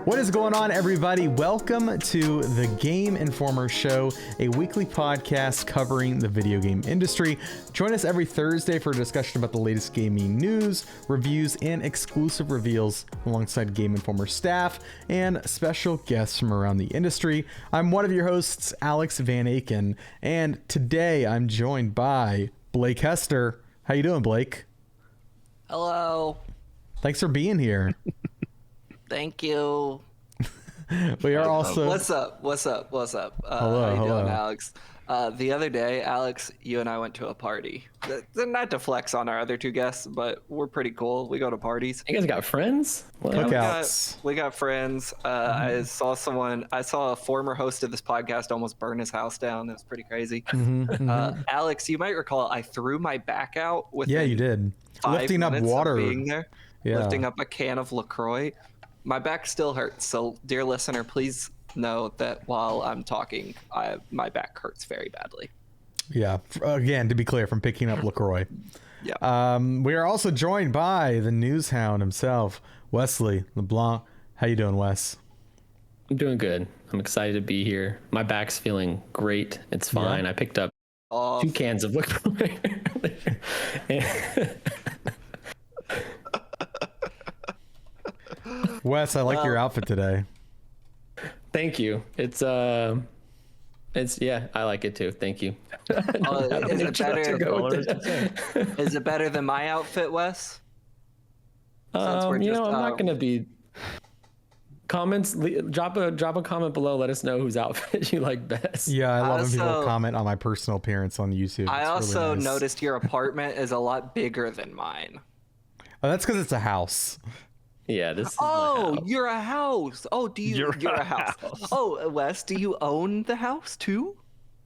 What is going on, everybody? Welcome to the Game Informer Show, a weekly podcast covering the video game industry. Join us every Thursday for a discussion about the latest gaming news, reviews, and exclusive reveals alongside Game Informer staff and special guests from around the industry. I'm one of your hosts, Alex Van Aken, and today I'm joined by Blake Hester. How you doing, Blake? Hello. Thanks for being here. Thank you. We are also... What's up? Hello, how you hello. doing, Alex? The other day, Alex, you and I went to a party. Not to flex on our other two guests, but we're pretty cool. We go to parties. You guys got friends? What? Cookouts. We got friends. I saw a former host of this podcast almost burn his house down. It was pretty crazy. Alex, you might recall I threw my back out with Yeah, you did. 5 Lifting up minutes of water. being there. Yeah. Lifting up a can of LaCroix. My back still hurts, so dear listener, please know that while I'm talking, my back hurts very badly. Yeah. Again, to be clear, from picking up LaCroix. Yeah. We are also joined by the news hound himself, Wesley LeBlanc. How you doing, Wes? I'm doing good. I'm excited to be here. My back's feeling great. It's fine. Yeah. I picked up 2 cans of LaCroix. Wes, I like your outfit today. Thank you. It's yeah, I like it too. Thank you. Is it better than my outfit, Wes? I'm not gonna be comments. Drop a comment below. Let us know whose outfit you like best. Yeah, I love when people comment on my personal appearance on YouTube. I It's also really nice. noticed your apartment is a lot bigger than mine. Oh, that's because it's a house. Yeah, this is my house. You're a house. Oh, you're a house. Oh, Wes, do you own the house too?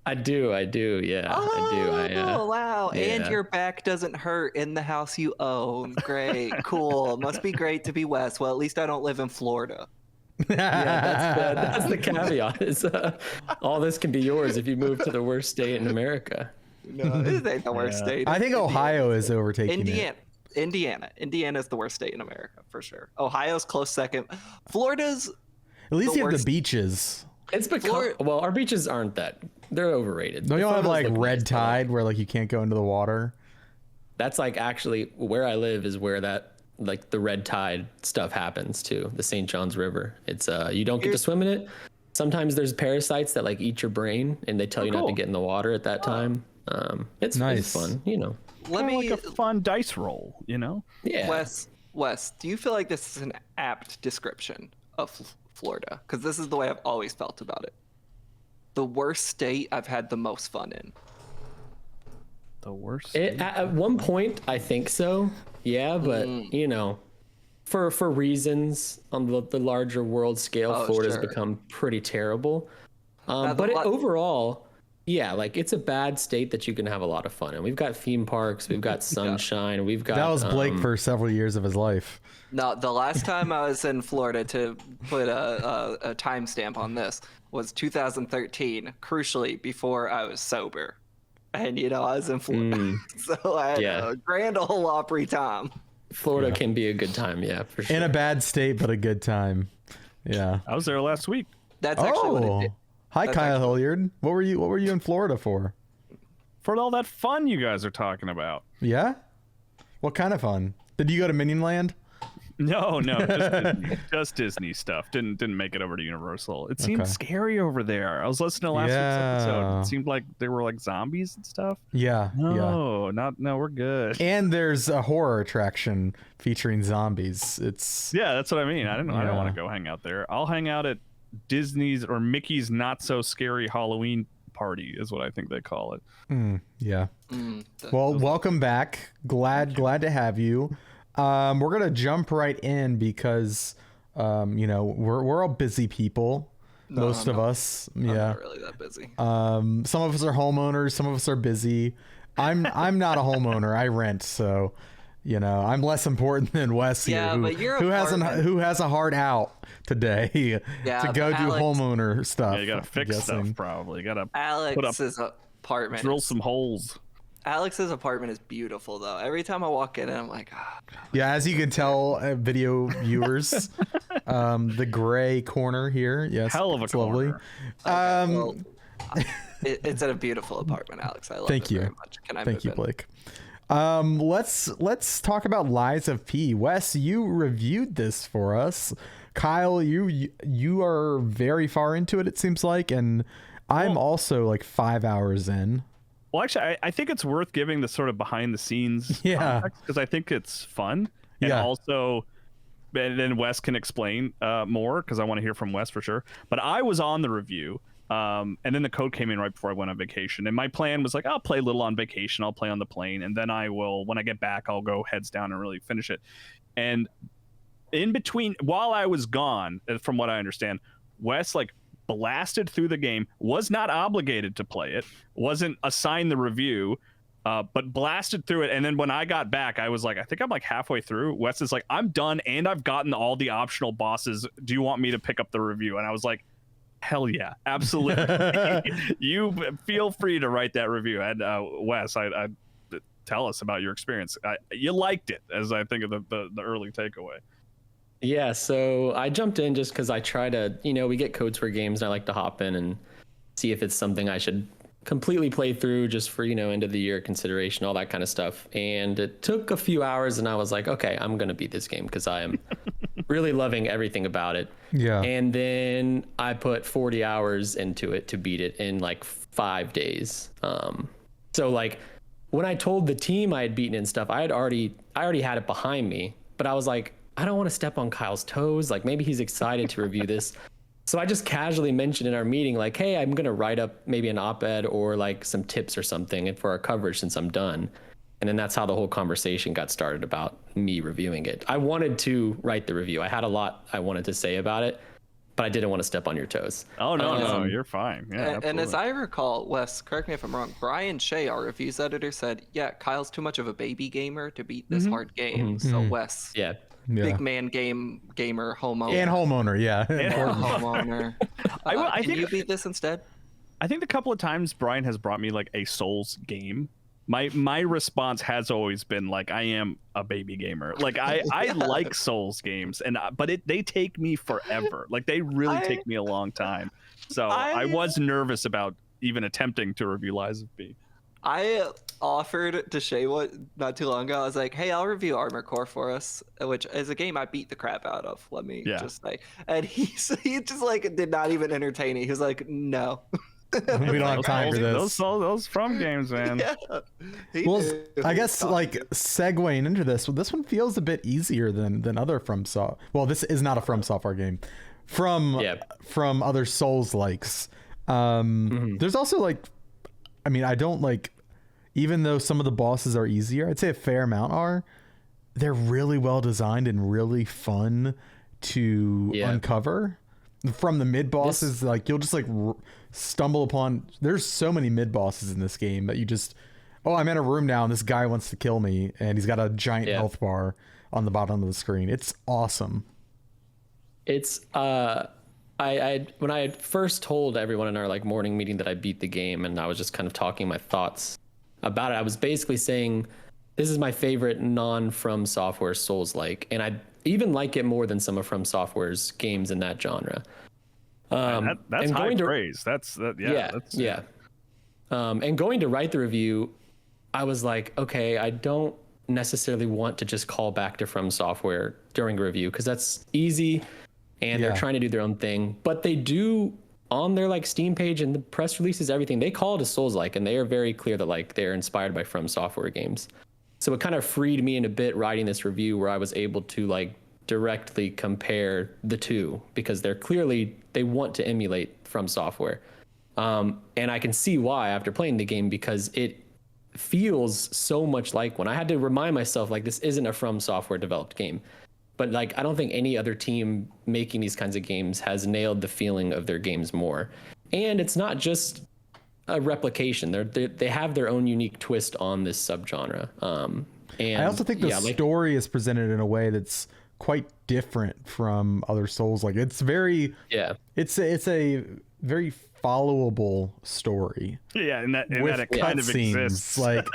I do. Yeah, I do. Oh, wow. yeah. And your back doesn't hurt in the house you own. Great. Cool. Must be great to be Wes. Well, at least I don't live in Florida. Yeah, that's the caveat. Is all this can be yours if you move to the worst state in America. No, this ain't the worst state. I think Ohio is overtaking it. Indiana's the worst state in America for sure. Ohio's close second. Florida's At least the you have the worst. beaches. It's because well, our beaches aren't that. They're overrated. Don't you have like Florida's the red best. tide where like you can't go into the water? That's like actually where I live is where that like the red tide stuff happens too. The St. John's River. It's you don't get to swim in it. Sometimes there's parasites that like eat your brain and they tell you not to get in the water at that time. It's Nice. It's fun, you know. Like a fun dice roll, you know? Yeah. Wes, do you feel like this is an apt description of Florida? Because this is the way I've always felt about it. The worst state I've had the most fun in. The worst. At one point, I think so. Yeah, but you know, for reasons on the larger world scale, Florida's become pretty terrible. Overall, yeah, like it's a bad state that you can have a lot of fun in. We've got theme parks, we've got sunshine, we've got. That was Blake for several years of his life. No, the last time I was in Florida, to put a timestamp on this, was 2013. Crucially, before I was sober, and I was in Florida, so I had a grand ole Opry time. Florida can be a good time, yeah, for sure. In a bad state, but a good time. Yeah. I was there last week. That's actually what it did. Hi, Kyle Hilliard. What were you in Florida for? For all that fun you guys are talking about. Yeah? What kind of fun? Did you go to Minion Land? No, just Disney stuff. Didn't make it over to Universal. It seemed scary over there. I was listening to last week's episode. It seemed like there were like zombies and stuff. Yeah. No, we're good. And there's a horror attraction featuring zombies. Yeah, that's what I mean. I don't want to go hang out there. I'll hang out at Disney's or Mickey's not so scary Halloween party is what I think they call it. Yeah. Well, welcome back. Glad to have you. We're gonna jump right in because we're all busy people. Most of us. I'm not really that busy. Some of us are homeowners, some of us are busy. I'm not a homeowner. I rent, so I'm less important than Wes here, who has a hard out today to go do homeowner stuff. Yeah, you gotta fix stuff probably. You gotta Alex's apartment. Drill some holes. Alex's apartment is beautiful, though. Every time I walk in, I'm like, yeah, as you can tell, video viewers, The gray corner here. Yes. Hell of a corner. Lovely. It's in a beautiful apartment, Alex. I love Thank it you. very much. Can I Thank you, move in? Blake. Let's talk about Lies of P. Wes, you reviewed this for us. Kyle, you are very far into it seems like, and I'm also like 5 hours in. Well, actually, I think it's worth giving the sort of behind the scenes context, because I think it's fun. And also, and then Wes can explain more, because I want to hear from Wes for sure. But I was on the review, and then the code came in right before I went on vacation. And my plan was like, I'll play a little on vacation. I'll play on the plane. And then I will, when I get back, I'll go heads down and really finish it. And in between, while I was gone, from what I understand, Wes like blasted through the game, was not obligated to play it, wasn't assigned the review, but blasted through it. And then when I got back, I was like, I think I'm like halfway through. Wes is like, I'm done, and I've gotten all the optional bosses. Do you want me to pick up the review? And I was like, hell yeah, absolutely. You feel free to write that review. And Wes, I tell us about your experience. You liked it, as I think of the early takeaway. Yeah, so I jumped in just because I try to, we get codes for games, and I like to hop in and see if it's something I should completely play through just for, end of the year consideration, all that kind of stuff. And it took a few hours, and I was like, okay, I'm going to beat this game because I am really loving everything about it. Yeah. And then I put 40 hours into it to beat it in like 5 days. So like when I told the team I had beaten it and stuff, I already had it behind me, but I was like, I don't want to step on Kyle's toes. Like maybe he's excited to review this. So I just casually mentioned in our meeting, like, hey, I'm going to write up maybe an op-ed or like some tips or something for our coverage since I'm done. And then that's how the whole conversation got started about me reviewing it. I wanted to write the review. I had a lot I wanted to say about it, but I didn't want to step on your toes. Oh, no, you're fine. Yeah, and as I recall, Wes, correct me if I'm wrong, Brian Shea, our reviews editor, said, yeah, Kyle's too much of a baby gamer to beat this hard game. So Wes, big man gamer, homeowner. And homeowner, yeah. And homeowner. I can think you beat this instead? I think the couple of times Brian has brought me like a Souls game, my response has always been like, I am a baby gamer. Like I like Souls games, but they take me forever. Like they really take me a long time. So I was nervous about even attempting to review Lies of P. I offered to Shay not too long ago. I was like, hey, I'll review Armor Core for us, which is a game I beat the crap out of. Let me just say. And he just like did not even entertain it. He was like, no. We don't have time for this. Those From games, man. Well, I guess like segueing into this one feels a bit easier than other FromSoft. Well, this is not a From Software game. From other Souls likes. There's also like, I mean, I don't like, even though some of the bosses are easier, I'd say a fair amount are. They're really well designed and really fun to uncover. From the mid bosses, like you'll just like stumble upon. There's so many mid bosses in this game that you just, I'm in a room now and this guy wants to kill me and he's got a giant health bar on the bottom of the screen. It's awesome. It's I when I had first told everyone in our like morning meeting that I beat the game, and I was just kind of talking my thoughts about it, I was basically saying this is my favorite non-From Software Souls-like, and I even like it more than some of From Software's games in that genre. That's high praise. And going to write the review, I was like, okay, I don't necessarily want to just call back to From Software during a review because that's easy, and they're trying to do their own thing. But they do on their like Steam page and the press releases, everything, they call it a Souls-like, and they are very clear that like they're inspired by From Software games. So it kind of freed me in a bit writing this review where I was able to like directly compare the two because they want to emulate From Software. And I can see why after playing the game, because it feels so much like one. I had to remind myself like this isn't a From Software developed game. But like I don't think any other team making these kinds of games has nailed the feeling of their games more. And it's not just a replication. They have their own unique twist on this subgenre. And I also think the story is presented in a way that's quite different from other Souls. Like it's very it's a very followable story. Yeah, and that it kind of exists. Like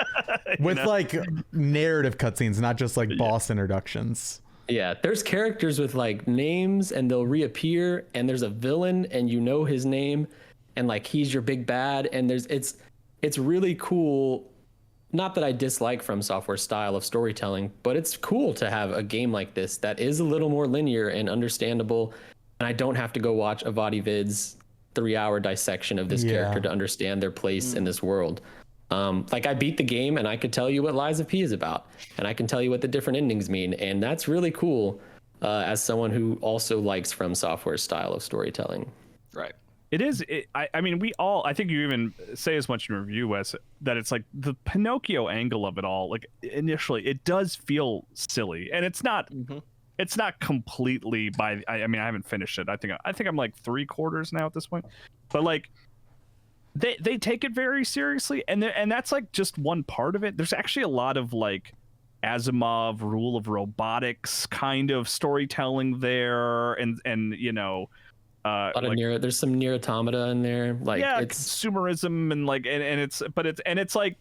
with like narrative cutscenes, not just like boss introductions. Yeah, there's characters with like names and they'll reappear, and there's a villain and you know his name, and like he's your big bad, and it's really cool. Not that I dislike From Software style of storytelling, but it's cool to have a game like this that is a little more linear and understandable, and I don't have to go watch a VodiVid's 3-hour dissection of this character to understand their place in this world. Like I beat the game and I could tell you what Lies of P is about, and I can tell you what the different endings mean, and that's really cool as someone who also likes From Software style of storytelling. Right. It is. I mean, I think you even say as much in review, Wes, that it's like the Pinocchio angle of it all. Like initially, it does feel silly, and it's not. It's not completely by. I mean, I haven't finished it. I think I'm like 3/4 now at this point, but like. They take it very seriously, and that's like just one part of it. There's actually a lot of like Asimov rule of robotics kind of storytelling there, and you know, a lot of there's some Nier Automata in there, like it's consumerism and like and it's like,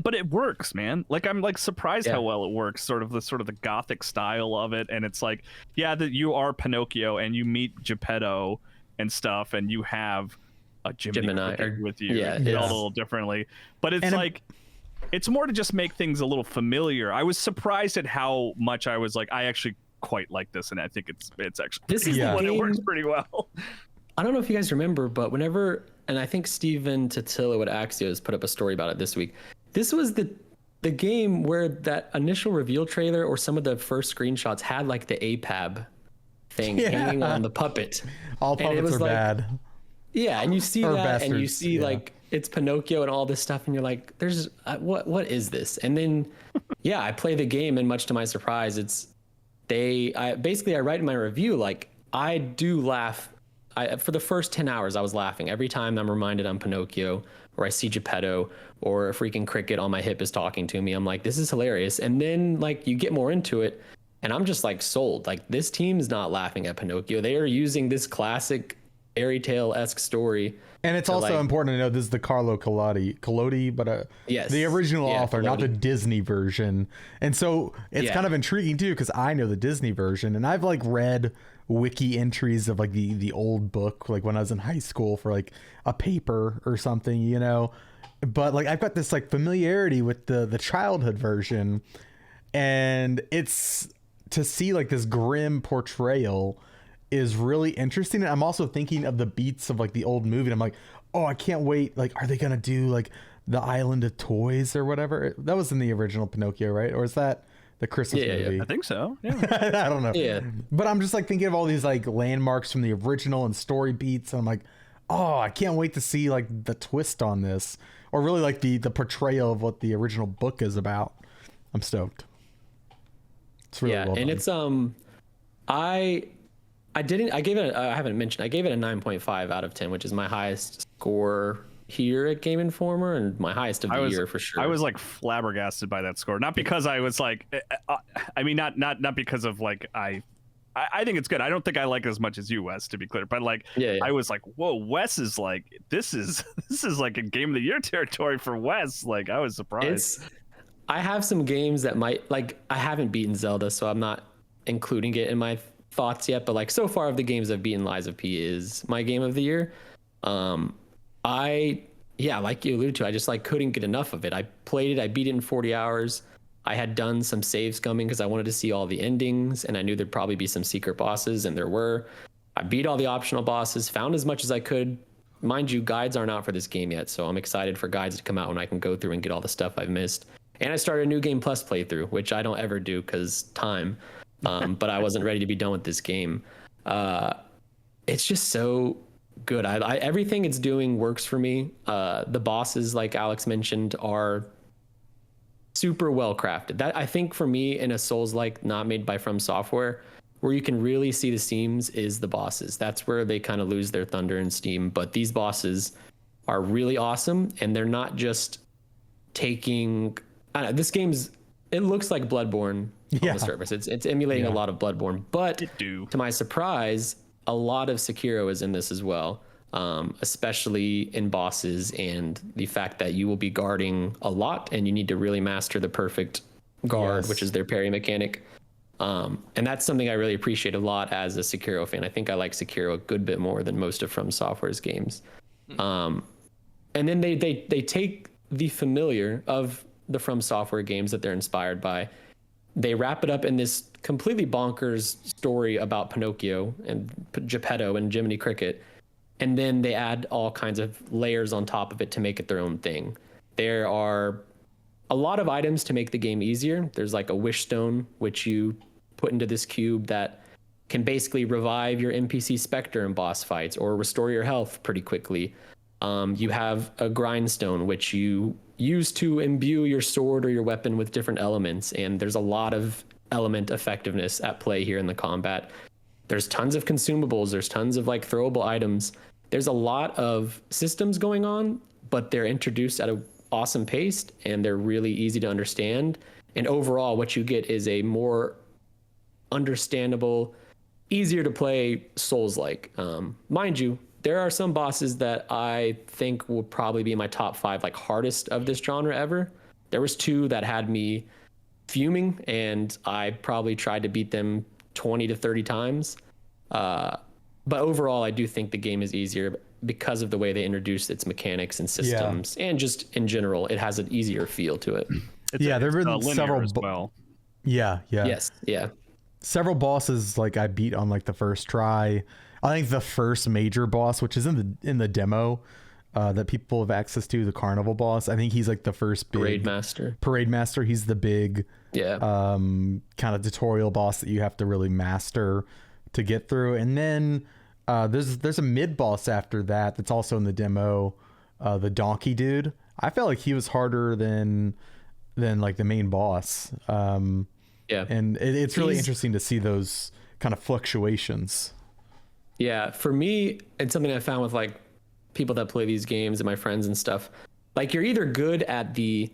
but it works, man. Like I'm like surprised how well it works. Sort of the gothic style of it, and it's like that you are Pinocchio and you meet Geppetto and stuff, and you have a Gemini with you, a little differently, but it's like it's more to just make things a little familiar. I was surprised at how much I was like, I actually quite like this, and I think it's actually it works pretty well. I don't know if you guys remember, but whenever, and I think Steven Totillo at Axios put up a story about it this week. This was the game where that initial reveal trailer or some of the first screenshots had like the APAB thing hanging on the puppet. All puppets are bad. Yeah, and you see that, bastards, and you see like it's Pinocchio and all this stuff, and you're like, "There's what is this?" And then, I play the game, and much to my surprise, I write in my review like I do laugh. For the first 10 hours, I was laughing every time I'm reminded I'm Pinocchio, or I see Geppetto, or a freaking cricket on my hip is talking to me. I'm like, this is hilarious. And then like you get more into it, and I'm just like sold. Like this team's not laughing at Pinocchio; they are using this classic fairy tale-esque story, and it's also important to know this is the Carlo Collodi, but the original author, Collodi. Not the Disney version. And so it's kind of intriguing too, because I know the Disney version, and I've like read wiki entries of like the old book, like when I was in high school for like a paper or something, you know. But like I've got this like familiarity with the childhood version, and it's to see like this grim portrayal is really interesting. And I'm also thinking of the beats of like the old movie, and I'm like, oh, I can't wait. Like, are they gonna do like the Island of Toys or whatever? That was in the original Pinocchio, right? Or is that the Christmas movie? I think so. Yeah. I don't know. But I'm just like thinking of all these like landmarks from the original and story beats, and I'm like, oh, I can't wait to see like the twist on this, or really like the portrayal of what the original book is about. I'm stoked. It's really well done. And it's I gave it I haven't mentioned, I gave it a 9.5 out of 10, which is my highest score here at Game Informer, and my highest of the year for sure. I was like flabbergasted by that score, not because I was like, I mean, not because of like I think it's good. I don't think I like it as much as you, Wes, to be clear, but like I was like, whoa, Wes is like, this is like a Game of the Year territory for Wes. Like I was surprised. I have some games that might, like, I haven't beaten Zelda, so I'm not including it in my thoughts yet, but like so far of the games I've beaten, Lies of P is my game of the year. Like you alluded to, I just like couldn't get enough of it. I played it, I beat it in 40 hours. I had done some save scumming because I wanted to see all the endings, and I knew there'd probably be some secret bosses, and there were. I beat all the optional bosses, found as much as I could. Mind you, guides aren't out for this game yet, so I'm excited for guides to come out when I can go through and get all the stuff I've missed. And I started a New Game Plus playthrough, which I don't ever do because time. But I wasn't ready to be done with this game. It's just so good. I everything it's doing works for me. The bosses, like Alex mentioned, are super well crafted. That, I think, for me, in a Souls-like not made by From Software, where you can really see the seams is the bosses. That's where they kind of lose their thunder and steam. But these bosses are really awesome, and they're not just taking. This game's. It looks like Bloodborne on the surface. It's emulating a lot of Bloodborne, but to my surprise, a lot of Sekiro is in this as well, especially in bosses, and the fact that you will be guarding a lot and you need to really master the perfect guard, which is their parry mechanic. And that's something I really appreciate a lot as a Sekiro fan. I think I like Sekiro a good bit more than most of From Software's games. And then they take the familiar of the From Software games that they're inspired by. They wrap it up in this completely bonkers story about Pinocchio and Geppetto and Jiminy Cricket. And then they add all kinds of layers on top of it to make it their own thing. There are a lot of items to make the game easier. There's like a wish stone, which you put into this cube that can basically revive your NPC Spectre in boss fights or restore your health pretty quickly. You have a grindstone, which you use to imbue your sword or your weapon with different elements. And there's a lot of element effectiveness at play here in the combat. There's tons of consumables. There's tons of like throwable items. There's a lot of systems going on, but they're introduced at an awesome pace and they're really easy to understand. And overall, what you get is a more understandable, easier to play Souls-like. Mind you, there are some bosses that I think will probably be in my top 5 like hardest of this genre ever. There was 2 that had me fuming, and I probably tried to beat them 20 to 30 times. But overall, I do think the game is easier because of the way they introduced its mechanics and systems, and just in general, it has an easier feel to it. There have been several as well. Yes. Several bosses like I beat on like the first try. I think the first major boss, which is in the demo that people have access to, the carnival boss, I think he's like the first big Parade Master. He's the big kind of tutorial boss that you have to really master to get through. And then there's a mid boss after that that's also in the demo, the donkey dude. I felt like he was harder than like the main boss. And it's really interesting to see those kind of fluctuations. Yeah, for me, it's something I found with like people that play these games and my friends and stuff. Like you're either good at the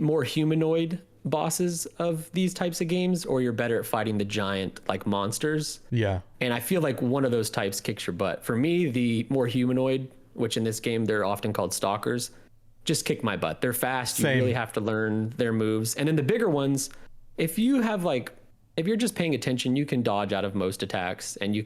more humanoid bosses of these types of games, or you're better at fighting the giant like monsters. Yeah. And I feel like one of those types kicks your butt. For me, the more humanoid, which in this game they're often called stalkers, just kick my butt. They're fast. You really have to learn their moves. And then the bigger ones, if you're just paying attention, you can dodge out of most attacks, and you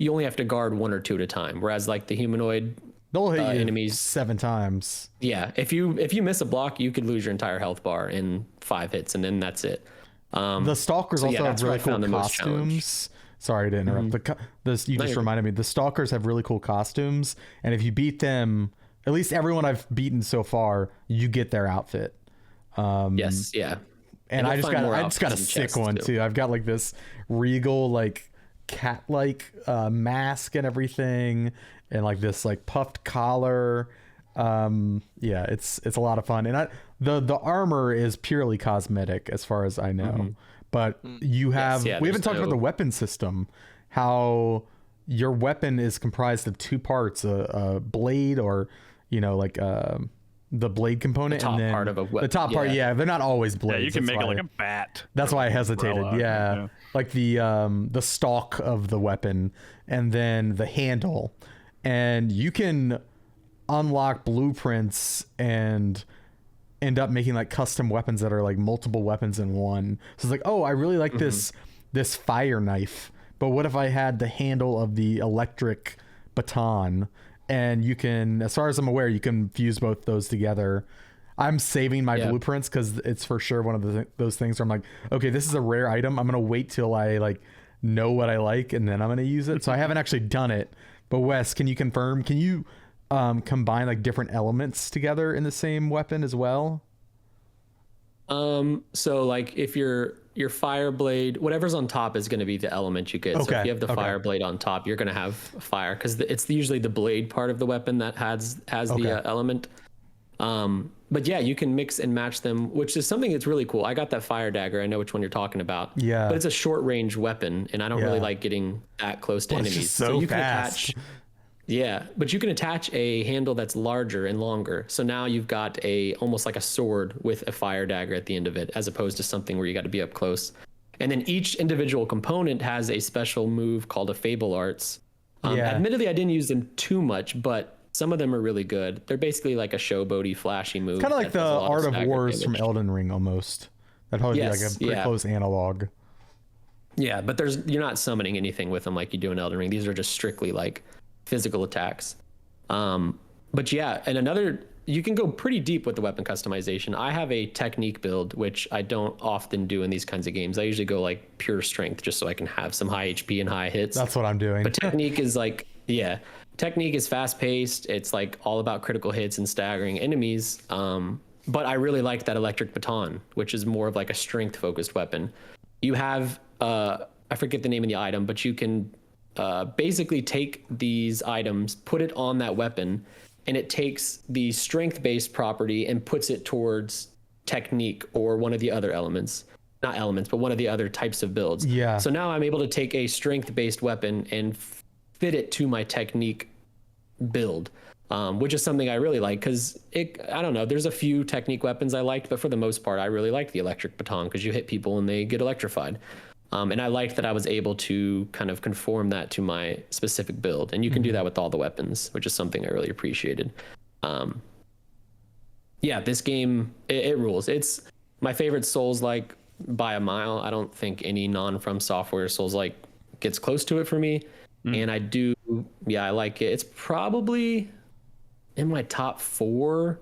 only have to guard 1 or 2 at a time. Whereas like the humanoid they'll hit you enemies 7 times. Yeah, if you miss a block, you could lose your entire health bar in 5 hits, and then that's it. The stalkers also have really cool costumes. Sorry to interrupt. You just reminded me. The stalkers have really cool costumes, and if you beat them, at least everyone I've beaten so far, you get their outfit. Yes, yeah. And I just got a sick one too. I've got like this regal like cat-like mask and everything, and like this like puffed collar. It's a lot of fun. And the armor is purely cosmetic as far as I know. But you have we haven't talked about the weapon system. How your weapon is comprised of 2 parts: a blade, or the blade component, the top and then part of a weapon. The top part, they're not always blades. Yeah, you can make it like a bat. That's why I hesitated. Like the stalk of the weapon, and then the handle, and you can unlock blueprints and end up making like custom weapons that are like multiple weapons in one. So it's like, oh, I really like this fire knife, but what if I had the handle of the electric baton? And you can, as far as I'm aware, you can fuse both those together. I'm saving my blueprints because it's for sure one of those things where I'm like, okay, this is a rare item. I'm going to wait till I like know what I like, and then I'm going to use it. So I haven't actually done it. But Wes, can you confirm? Can you combine like different elements together in the same weapon as well? So like if your fire blade, whatever's on top is going to be the element you get. So if you have the fire blade on top, you're going to have fire, because it's usually the blade part of the weapon that has the element. But yeah, you can mix and match them, which is something that's really cool. I got that fire dagger. I know which one you're talking about. Yeah. But it's a short range weapon, and I don't really like getting that close to enemies. So you fast. Can attach. Yeah, but you can attach a handle that's larger and longer. So now you've got almost like a sword with a fire dagger at the end of it, as opposed to something where you got to be up close. And then each individual component has a special move called a Fable Arts. Admittedly, I didn't use them too much, but some of them are really good. They're basically like a showboaty, flashy move. It's kind of like the Art of Wars from Elden Ring almost. That'd probably be like a pretty close analog. Yeah, but you're not summoning anything with them like you do in Elden Ring. These are just strictly like physical attacks. But yeah, and you can go pretty deep with the weapon customization. I have a technique build, which I don't often do in these kinds of games. I usually go like pure strength just so I can have some high HP and high hits. That's what I'm doing. But technique is like, yeah, technique is fast paced. It's like all about critical hits and staggering enemies. But I really like that electric baton, which is more of like a strength focused weapon. You have, I forget the name of the item, but you can basically take these items, put it on that weapon, and it takes the strength-based property and puts it towards technique or one of the other elements. Not elements, but one of the other types of builds. Yeah. So now I'm able to take a strength-based weapon and fit it to my technique build, which is something I really like because I don't know, there's a few technique weapons I liked, but for the most part, I really like the electric baton because you hit people and they get electrified. And I liked that I was able to kind of conform that to my specific build. And you can do that with all the weapons, which is something I really appreciated. Yeah, this game, it rules. It's my favorite Souls-like by a mile. I don't think any non-From Software Souls-like gets close to it for me. And I like it. It's probably in my top 4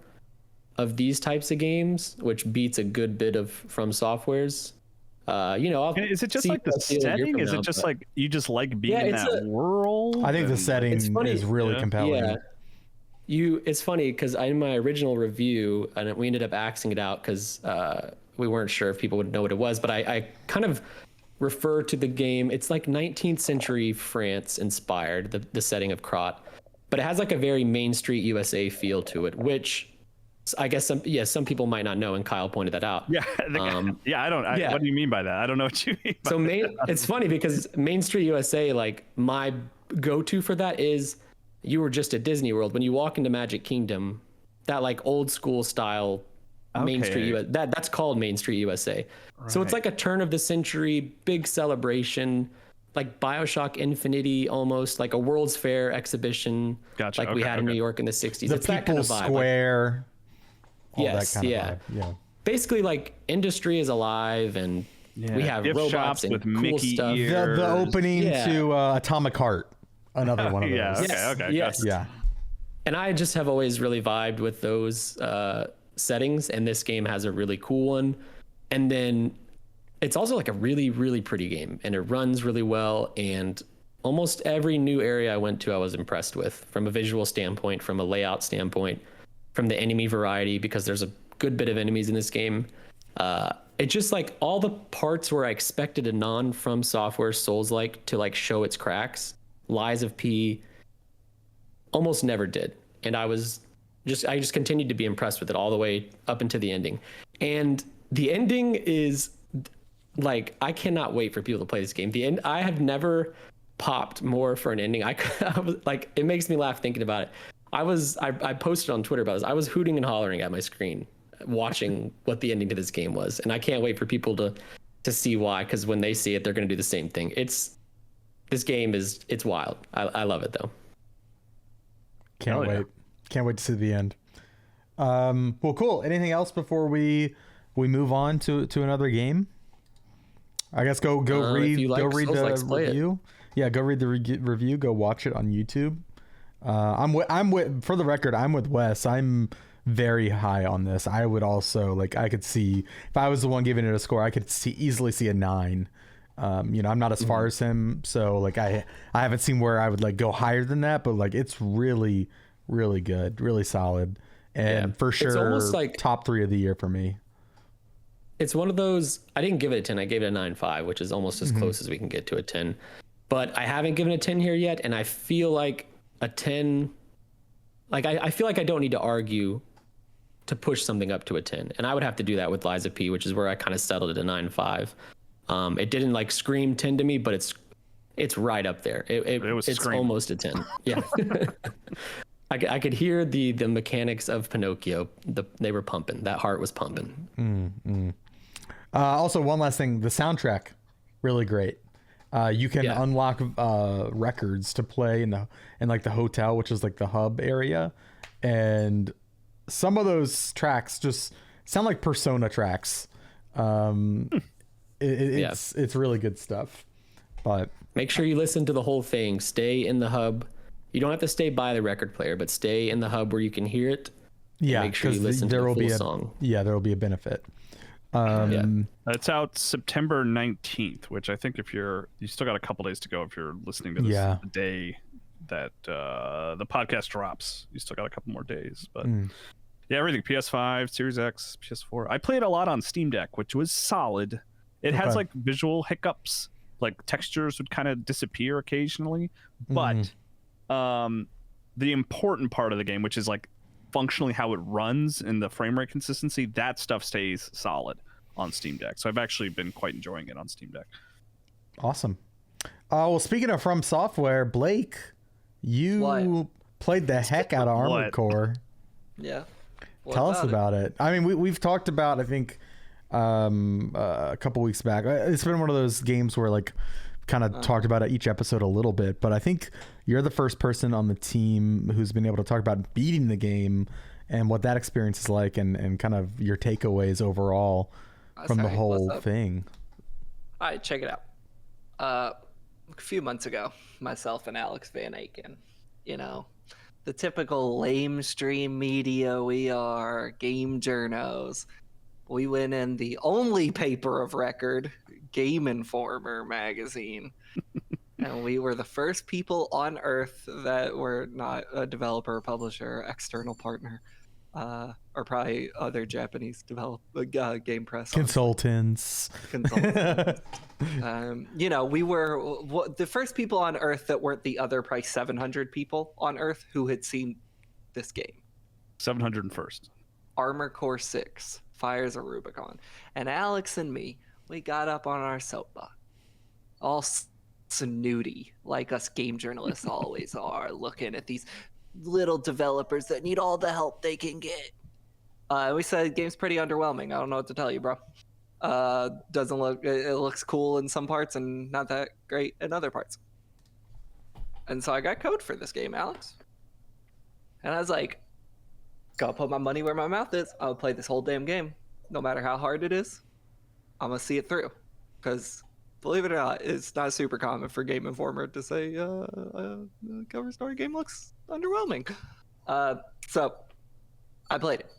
of these types of games, which beats a good bit of From Software's. Is it just like the setting? Is it just like you just like being in that world? I think the setting is really compelling. Yeah, it's funny because in my original review, and we ended up axing it out because we weren't sure if people would know what it was. But I kind of refer to the game. It's like 19th century France inspired, the setting of Croc, but it has like a very Main Street USA feel to it, which I guess some people might not know, and Kyle pointed that out. Yeah, what do you mean by that? I don't know what you mean. So it's funny because Main Street USA, like my go-to for that is you were just at Disney World when you walk into Magic Kingdom, that like old school style Main Street USA. That's called Main Street USA. Right. So it's like a turn of the century big celebration, like BioShock Infinity, almost like a World's Fair exhibition, we had in New York in the 60s. The it's that kind of vibe. Square. Yes, that kind of vibe. Yeah. Basically, like industry is alive, and we have robots and with cool Mickey stuff. ears. The opening to Atomic Heart, another one of those. Yes. Yeah. And I just have always really vibed with those settings, and this game has a really cool one. And then it's also like a really, really pretty game, and it runs really well. And almost every new area I went to, I was impressed with, from a visual standpoint, from a layout standpoint, from the enemy variety, because there's a good bit of enemies in this game. It's just like all the parts where I expected a non-From Software Souls-like to like show its cracks, Lies of P almost never did. And I just continued to be impressed with it all the way up into the ending. And the ending is like, I cannot wait for people to play this game. I have never popped more for an ending. I was like, it makes me laugh thinking about it. I posted on Twitter about this. I was hooting and hollering at my screen watching what the ending to this game was. And I can't wait for people to see why, because when they see it, they're going to do the same thing. This game it's wild. I love it though. Can't wait. Can't wait to see the end. Well, cool. Anything else before we move on to another game? I guess go read the review. Yeah, go read the review. Go watch it on YouTube. For the record, I'm with Wes. I'm very high on this. I would also I could see if I was the one giving it a score, I could easily see a 9. I'm not as far as him, so I haven't seen where I would go higher than that, but it's really, really good, really solid, and for sure, it's almost top 3 of the year for me. It's one of those. I didn't give it a 10. I gave it a 9.5, which is almost as close as we can get to a 10. But I haven't given a 10 here yet, and I feel like a 10, I feel like I don't need to argue to push something up to a 10, and I would have to do that with Lies of P, which is where I kind of settled at a 9.5. It didn't scream 10 to me, but it's right up there. It's almost a 10. Yeah. I could hear the mechanics of Pinocchio. They were pumping. That heart was pumping. Also, one last thing, the soundtrack, really great. You can unlock records to play in the hotel, which is the hub area, and some of those tracks just sound like Persona tracks. it's really good stuff. But make sure you listen to the whole thing. Stay in the hub. You don't have to stay by the record player, but stay in the hub where you can hear it. Yeah, make sure you listen to the full song. Yeah, there will be a benefit. It's out September 19th, which I think if you still got a couple days to go if you're listening to this the day that the podcast drops. You still got a couple more days, but yeah, everything PS5, Series X, PS4. I played a lot on Steam Deck, which was solid. It has like visual hiccups, like textures would kind of disappear occasionally, but the important part of the game, which is like functionally how it runs and the frame rate consistency, that stuff stays solid on Steam Deck. So I've actually been quite enjoying it on Steam Deck. Awesome. Well, speaking of From Software, Blake, you played the heck out of Armored Core. Yeah. Tell us about it. I mean, we've talked about, I think, a couple weeks back. It's been one of those games where like kind of talked about it each episode a little bit, but I think you're the first person on the team who's been able to talk about beating the game and what that experience is like, and kind of your takeaways overall from the whole thing. All right, check it out. A few months ago, myself and Alex Van Aken, the typical lame stream media we are, game journos, we went in the only paper of record, Game Informer magazine. And we were the first people on Earth that were not a developer, publisher, external partner, or probably other Japanese game press consultants. We were the first people on Earth that weren't the other probably 700 people on Earth who had seen this game. 701st. Armored Core 6, Fires of Rubicon. And Alex and me, we got up on our soapbox, all snooty, like us game journalists always are, looking at these little developers that need all the help they can get. We said the game's pretty underwhelming. I don't know what to tell you, bro. It looks cool in some parts and not that great in other parts. And so I got code for this game, Alex. And I was like, gotta put my money where my mouth is. I'll play this whole damn game. No matter how hard it is, I'm gonna see it through. Because believe it or not, it's not super common for Game Informer to say a cover story game looks underwhelming. So I played it.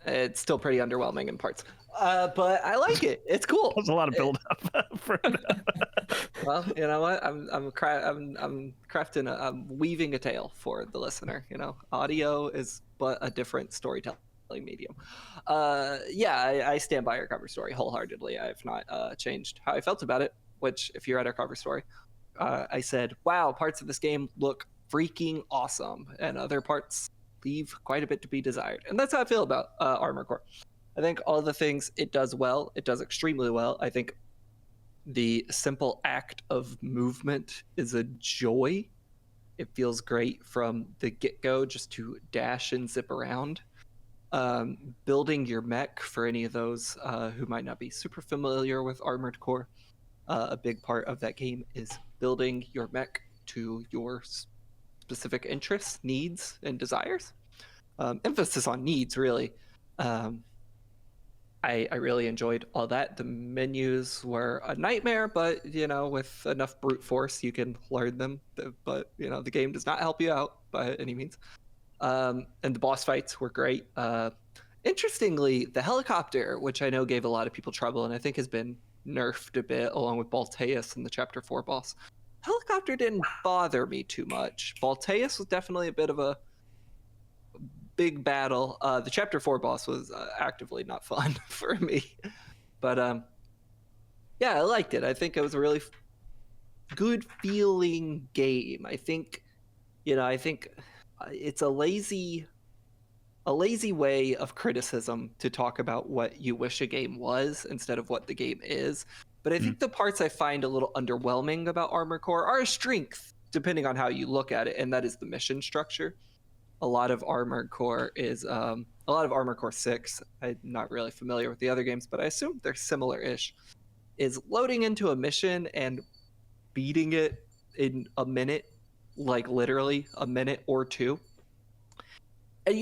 It's still pretty underwhelming in parts, but I like it. It's cool. There's a lot of build up for it. Well, you know what? I'm crafting I'm weaving a tale for the listener. Audio is but a different storytelling medium. I stand by our cover story wholeheartedly. I have not changed how I felt about it, which if you read our cover story, I said, wow, parts of this game look freaking awesome, and other parts leave quite a bit to be desired. And that's how I feel about Armored Core. I think all the things it does well, it does extremely well. I think the simple act of movement is a joy. It feels great from the get-go just to dash and zip around. Building your mech, for any of those who might not be super familiar with Armored Core, a big part of that game is building your mech to your specific interests, needs, and desires. Emphasis on needs, really. I really enjoyed all that. The menus were a nightmare, but with enough brute force, you can learn them. But the game does not help you out by any means. And the boss fights were great. Interestingly, the helicopter, which I know gave a lot of people trouble, and I think has been nerfed a bit, along with Balteus and the Chapter 4 boss. Helicopter didn't bother me too much. Balteus was definitely a bit of a big battle. The Chapter 4 boss was actively not fun for me. But I liked it. I think it was a really good feeling game. I think it's a lazy way of criticism to talk about what you wish a game was instead of what the game is. But I think the parts I find a little underwhelming about Armored Core are a strength, depending on how you look at it, and that is the mission structure. A lot of Armored Core 6, I'm not really familiar with the other games, but I assume they're similar-ish, is loading into a mission and beating it in a minute, like literally a minute or two. And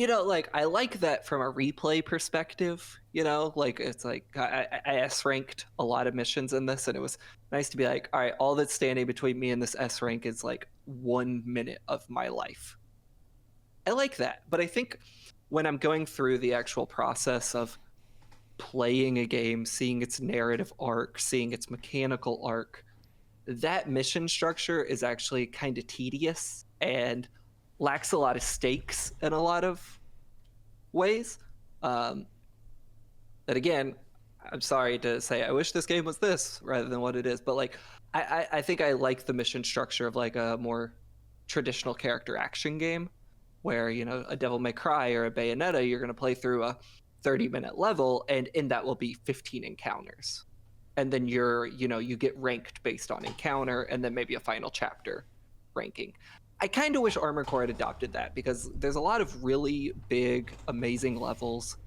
I like that from a replay perspective, like it's like I S ranked a lot of missions in this, and it was nice to be like, all right, all that's standing between me and this S rank is like 1 minute of my life. I like that, but I think when I'm going through the actual process of playing a game, seeing its narrative arc, seeing its mechanical arc, that mission structure is actually kind of tedious and lacks a lot of stakes in a lot of ways. That again, I'm sorry to say, I wish this game was this rather than what it is, but like I think I like the mission structure of like a more traditional character action game where, a Devil May Cry or a Bayonetta, you're going to play through a 30-minute level, and in that will be 15 encounters. And then you get ranked based on encounter, and then maybe a final chapter ranking. I kind of wish Armored Core had adopted that, because there's a lot of really big, amazing levels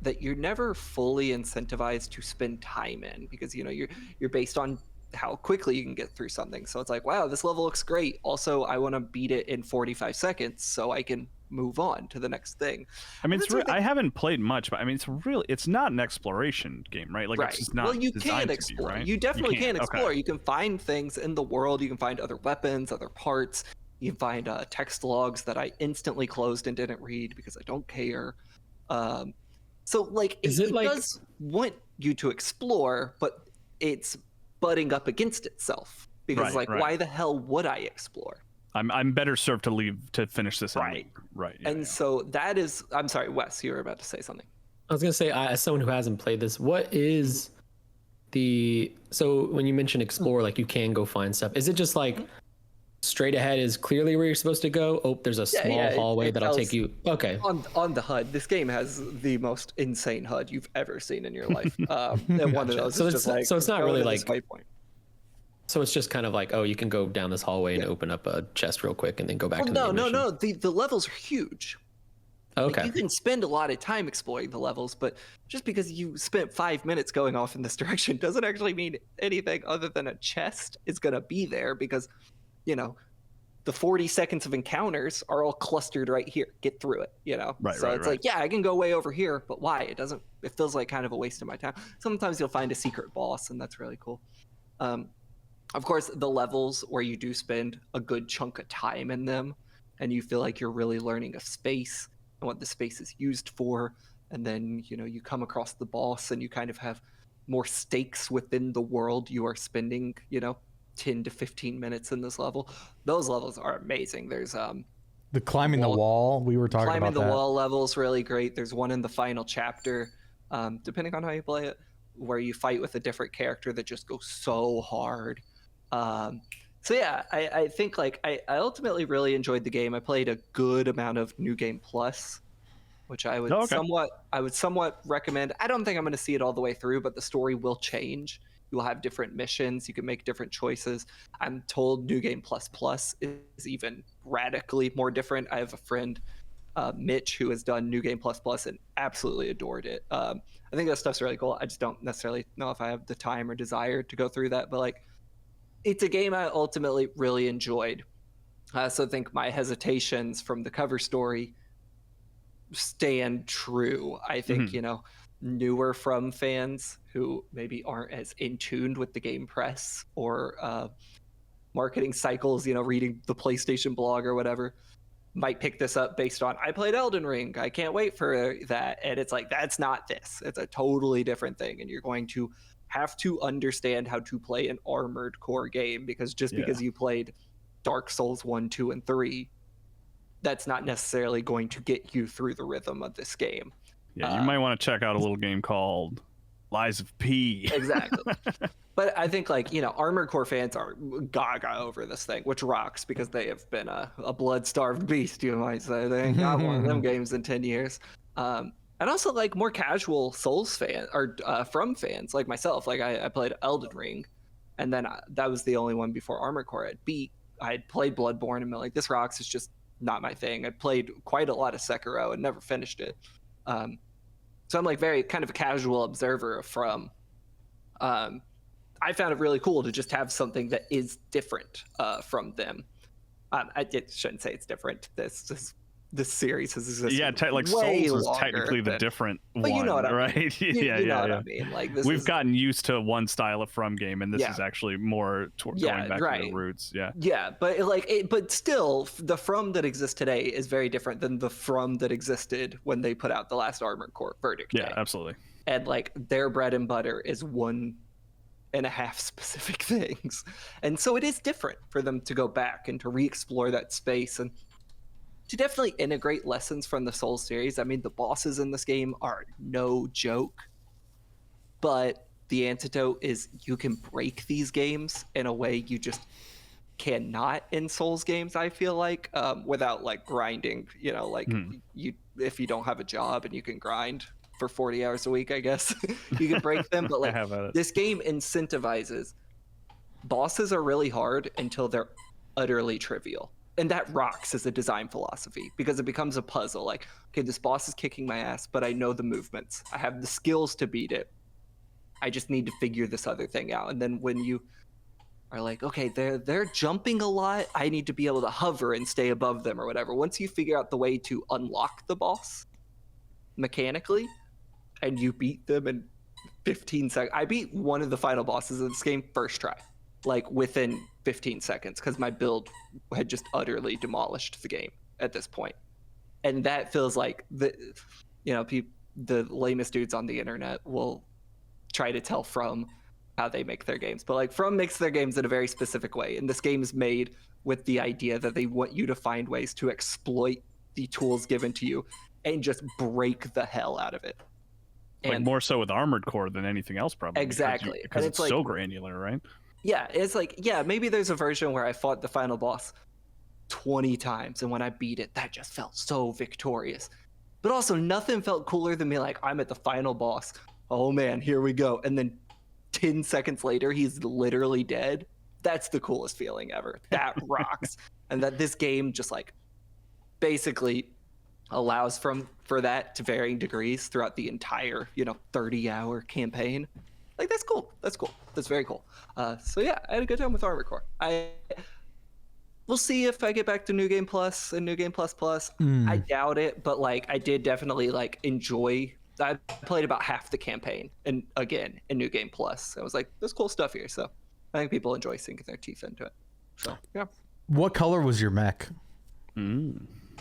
that you're never fully incentivized to spend time in, because you're based on how quickly you can get through something. So it's like, wow, this level looks great. Also, I want to beat it in 45 seconds so I can move on to the next thing. I mean, I haven't played much, but I mean, it's not an exploration game, right? Like, right. It's just not. Well, you can explore. Right? You definitely can explore. Okay. You can find things in the world. You can find other weapons, other parts. You can find text logs that I instantly closed and didn't read because I don't care. So like, it does want you to explore, but it's butting up against itself, because why the hell would I explore? I'm better served to leave to finish this. Right. Yeah, so that is, I'm sorry, Wes, you were about to say something. I was going to say, as someone who hasn't played this, what is so when you mention explore, like you can go find stuff, is it just like straight ahead is clearly where you're supposed to go? Oh, there's a small hallway that'll take you. Okay. On the HUD, this game has the most insane HUD you've ever seen in your life. And one of those. So it's not really like. Waypoint. So it's just kind of like, oh, you can go down this hallway and open up a chest real quick and then go back to the main mission. No. The levels are huge. Okay. Like, you can spend a lot of time exploring the levels, but just because you spent 5 minutes going off in this direction doesn't actually mean anything other than a chest is going to be there, because, the 40 seconds of encounters are all clustered right here. Get through it, It's like, yeah, I can go way over here, but why? It feels like kind of a waste of my time. Sometimes you'll find a secret boss, and that's really cool. Of course, the levels where you do spend a good chunk of time in them and you feel like you're really learning a space and what the space is used for, and then, you come across the boss and you kind of have more stakes within the world you are spending, 10 to 15 minutes in this level. Those levels are amazing. There's the climbing the wall. We were talking about that. Climbing the wall level is really great. There's one in the final chapter, depending on how you play it, where you fight with a different character that just goes so hard. So yeah, I think like I ultimately really enjoyed the game. I played a good amount of New Game Plus, which I would somewhat recommend. I don't think I'm going to see it all the way through, but the story will change. You will have different missions. You can make different choices. I'm told New Game Plus is even radically more different. I have a friend, Mitch, who has done New Game Plus and absolutely adored it. I think that stuff's really cool. I just don't necessarily know if I have the time or desire to go through that, but like, it's a game I ultimately really enjoyed. I also think my hesitations from the cover story stand true. I think, newer From fans who maybe aren't as in tune with the game press or marketing cycles, reading the PlayStation blog or whatever, might pick this up based on, I played Elden Ring, I can't wait for that. And it's like, that's not this. It's a totally different thing. And you're going to have to understand how to play an Armored Core game, because because you played Dark Souls 1, 2, and 3, that's not necessarily going to get you through the rhythm of this game. Yeah, you might want to check out a little game called Lies of P. Exactly. But I think like, Armored Core fans are gaga over this thing, which rocks, because they have been a blood-starved beast, you might say. They ain't got one of them games in 10 years. And also like more casual Souls fan or From fans like myself. Like I played Elden Ring, and then that was the only one before Armored Core I'd beat. I had played Bloodborne and been like, this rocks. It's just not my thing. I played quite a lot of Sekiro and never finished it. So I'm like very kind of a casual observer of From. I found it really cool to just have something that is different from them. I shouldn't say it's different. This is this series has existed. Yeah, like way Souls is longer technically the than- different But one, you know what I right? mean. You know what I mean. Like this We've gotten used to one style of From game, and this Yeah. is actually more going back to the roots. Yeah. Yeah, but but still, the From that exists today is very different than the From that existed when they put out the last Armored Core Verdict Yeah, Day. absolutely. And like their bread and butter is 1.5 specific things, and so it is different for them to go back and to re-explore that space and to definitely integrate lessons from the Souls series. I mean, the bosses in this game are no joke, but the antidote is you can break these games in a way you just cannot in Souls games, I feel like, without like grinding, you if you don't have a job and you can grind for 40 hours a week, I guess you can break them. But like this game incentivizes bosses are really hard until they're utterly trivial. And that rocks as a design philosophy because it becomes a puzzle. Like, okay, this boss is kicking my ass, but I know the movements. I have the skills to beat it. I just need to figure this other thing out. And then when you are like, okay, they're jumping a lot, I need to be able to hover and stay above them or whatever. Once you figure out the way to unlock the boss mechanically, and you beat them in 15 seconds. I beat one of the final bosses of this game first try, like within 15 seconds, because my build had just utterly demolished the game at this point. And that feels like the lamest dudes on the internet will try to tell From how they make their games. But like From makes their games in a very specific way. And this game is made with the idea that they want you to find ways to exploit the tools given to you and just break the hell out of it. Like and more so with Armored Core than anything else, probably. Exactly. Because it's like, so granular, right? Yeah, it's like, yeah, maybe there's a version where I fought the final boss 20 times, and when I beat it, that just felt so victorious. But also, nothing felt cooler than me like, I'm at the final boss. Oh man, here we go. And then 10 seconds later, he's literally dead. That's the coolest feeling ever. That rocks. And that this game just like basically allows for that to varying degrees throughout the entire 30-hour campaign. Like that's cool. That's very cool. So yeah, I had a good time with Armored Core. We'll see if I get back to New Game Plus and New Game Plus Plus. I doubt it, but like I did definitely like enjoy. I played about half the campaign, and again in New Game Plus, I was like, "There's cool stuff here." So I think people enjoy sinking their teeth into it. So yeah. What color was your mech?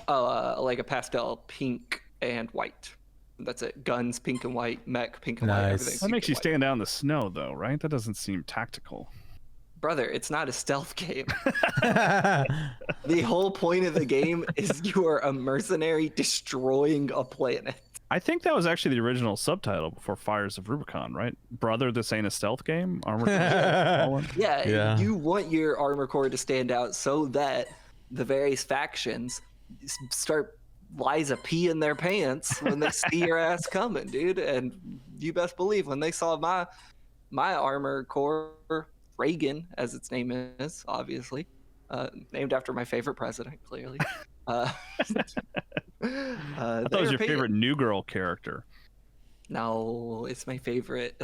Like a pastel pink and white. That's it. Guns pink and white, mech pink and white. Everything. That makes you stand out in the snow, though, right? That doesn't seem tactical. Brother, it's not a stealth game. The whole point of the game is you are a mercenary destroying a planet. I think that was actually the original subtitle before Fires of Rubicon, right? Brother, this ain't a stealth game. Armored Core. Yeah, you want your Armored Core to stand out so that the various factions start Liza pee in their pants when they see your ass coming, dude. And you best believe when they saw my Armored Core, Reagan, as its name is, obviously, named after my favorite president, clearly. I thought it was your favorite New Girl character. No, it's my favorite.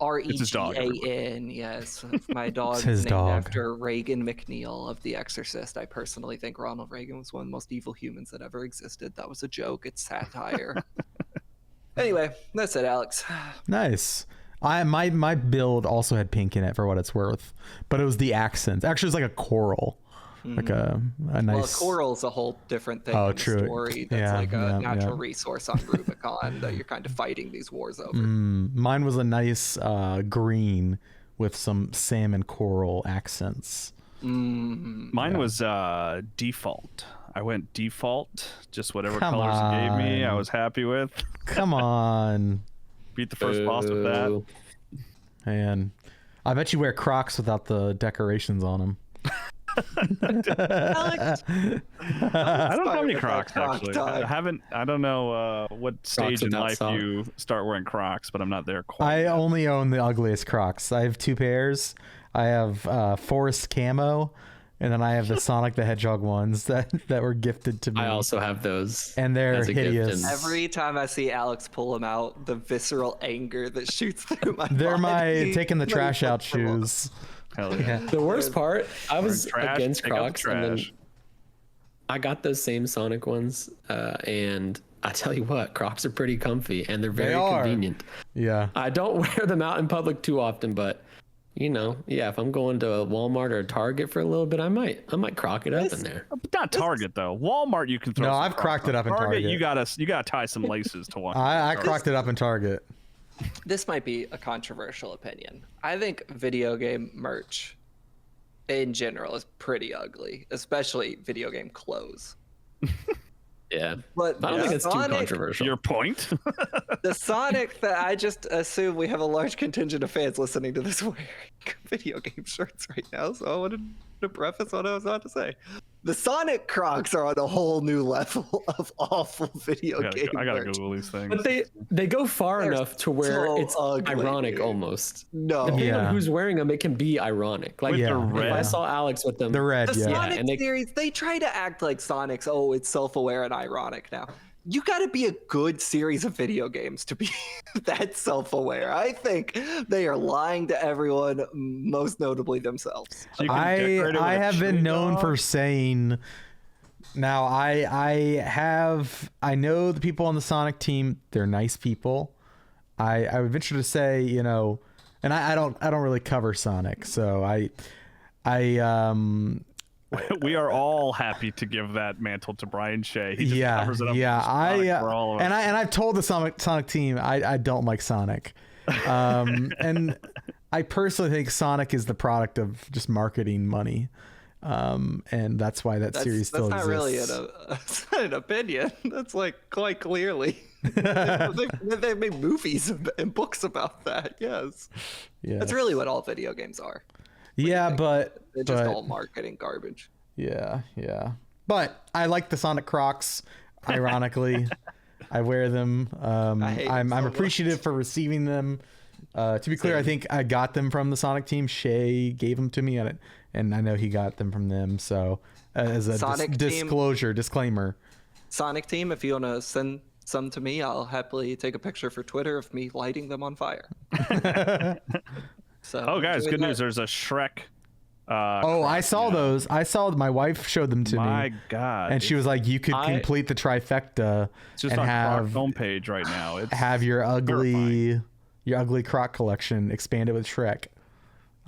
Regan, yes. My dog is named after Reagan McNeil of The Exorcist. I personally think Ronald Reagan was one of the most evil humans that ever existed. That was a joke. It's satire. Anyway, that's it, Alex. Nice. My build also had pink in it for what it's worth, but it was the accents. Actually, it was like a coral. Like a nice. Well, coral's a whole different thing. Oh, in true. The story. That's like a natural resource on Rubicon that you're kind of fighting these wars over. Mine was a nice green with some salmon coral accents. Mine was default. I went default, just whatever colors it gave me. I was happy with. Come on. Beat the first boss with that. And I bet you wear Crocs without the decorations on them. Alex, I don't have any Crocs actually. I don't know what stage in life you start wearing Crocs, but I'm not there quite. I only own the ugliest Crocs. I have 2 pairs. I have Forest Camo, and then I have the Sonic the Hedgehog ones that were gifted to me. I also have those, and they're hideous. Every time I see Alex pull them out, the visceral anger that shoots through my They're body. my taking the trash out shoes. Hell yeah. The worst part, I was against Crocs, and then I got those same Sonic ones, and I tell you what, Crocs are pretty comfy and they're very convenient. Yeah. I don't wear them out in public too often, but if I'm going to a Walmart or a Target for a little bit, I might croc it up in there. Not Target though. Walmart you can throw. No, I've crocked it up in Target. You gotta tie some laces to one. I crocked it up in Target. This might be a controversial opinion. I think video game merch in general is pretty ugly, especially video game clothes. Yeah, but I don't think it's too controversial. Your point? The Sonic that I just assume we have a large contingent of fans listening to this wearing video game shirts right now, so I wanted to preface what I was about to say. The Sonic Crocs are on a whole new level of awful video game I gotta merch. Google these things. But they go far enough to where it's ugly, ironic dude. almost. No. Depending on who's wearing them, it can be ironic. Like With the if red. I saw Alex with them, The red, The yeah. Sonic and series, they try to act like Sonic's, it's self-aware and ironic now. You got to be a good series of video games to be that self-aware. I think they are lying to everyone, most notably themselves. So you can decorate it with I a have been chili known dog? for saying. Now I know the people on the Sonic team. They're nice people. I would venture to say, and I don't really cover Sonic, so We are all happy to give that mantle to Brian Shea. He just covers it up for all of us. and I've told the Sonic team I don't like Sonic, and I personally think Sonic is the product of just marketing money, and that's why that series still exists. exists. That's not really an opinion. That's like quite clearly. They've made movies and books about that. Yes. That's really what all video games are. Yeah, but They're just all marketing garbage. Yeah. But I like the Sonic Crocs. Ironically, I wear them. I'm appreciative for receiving them. To be clear, I think I got them from the Sonic team. Shay gave them to me, and I know he got them from them. So, as a disclaimer. Sonic team, if you want to send some to me, I'll happily take a picture for Twitter of me lighting them on fire. So, guys, good news. There's a Shrek. I saw those. My wife showed them to me. My God. And she was like, you could complete the trifecta It's just and on have Croc's homepage right now. It's have your ugly Croc collection expanded with Shrek.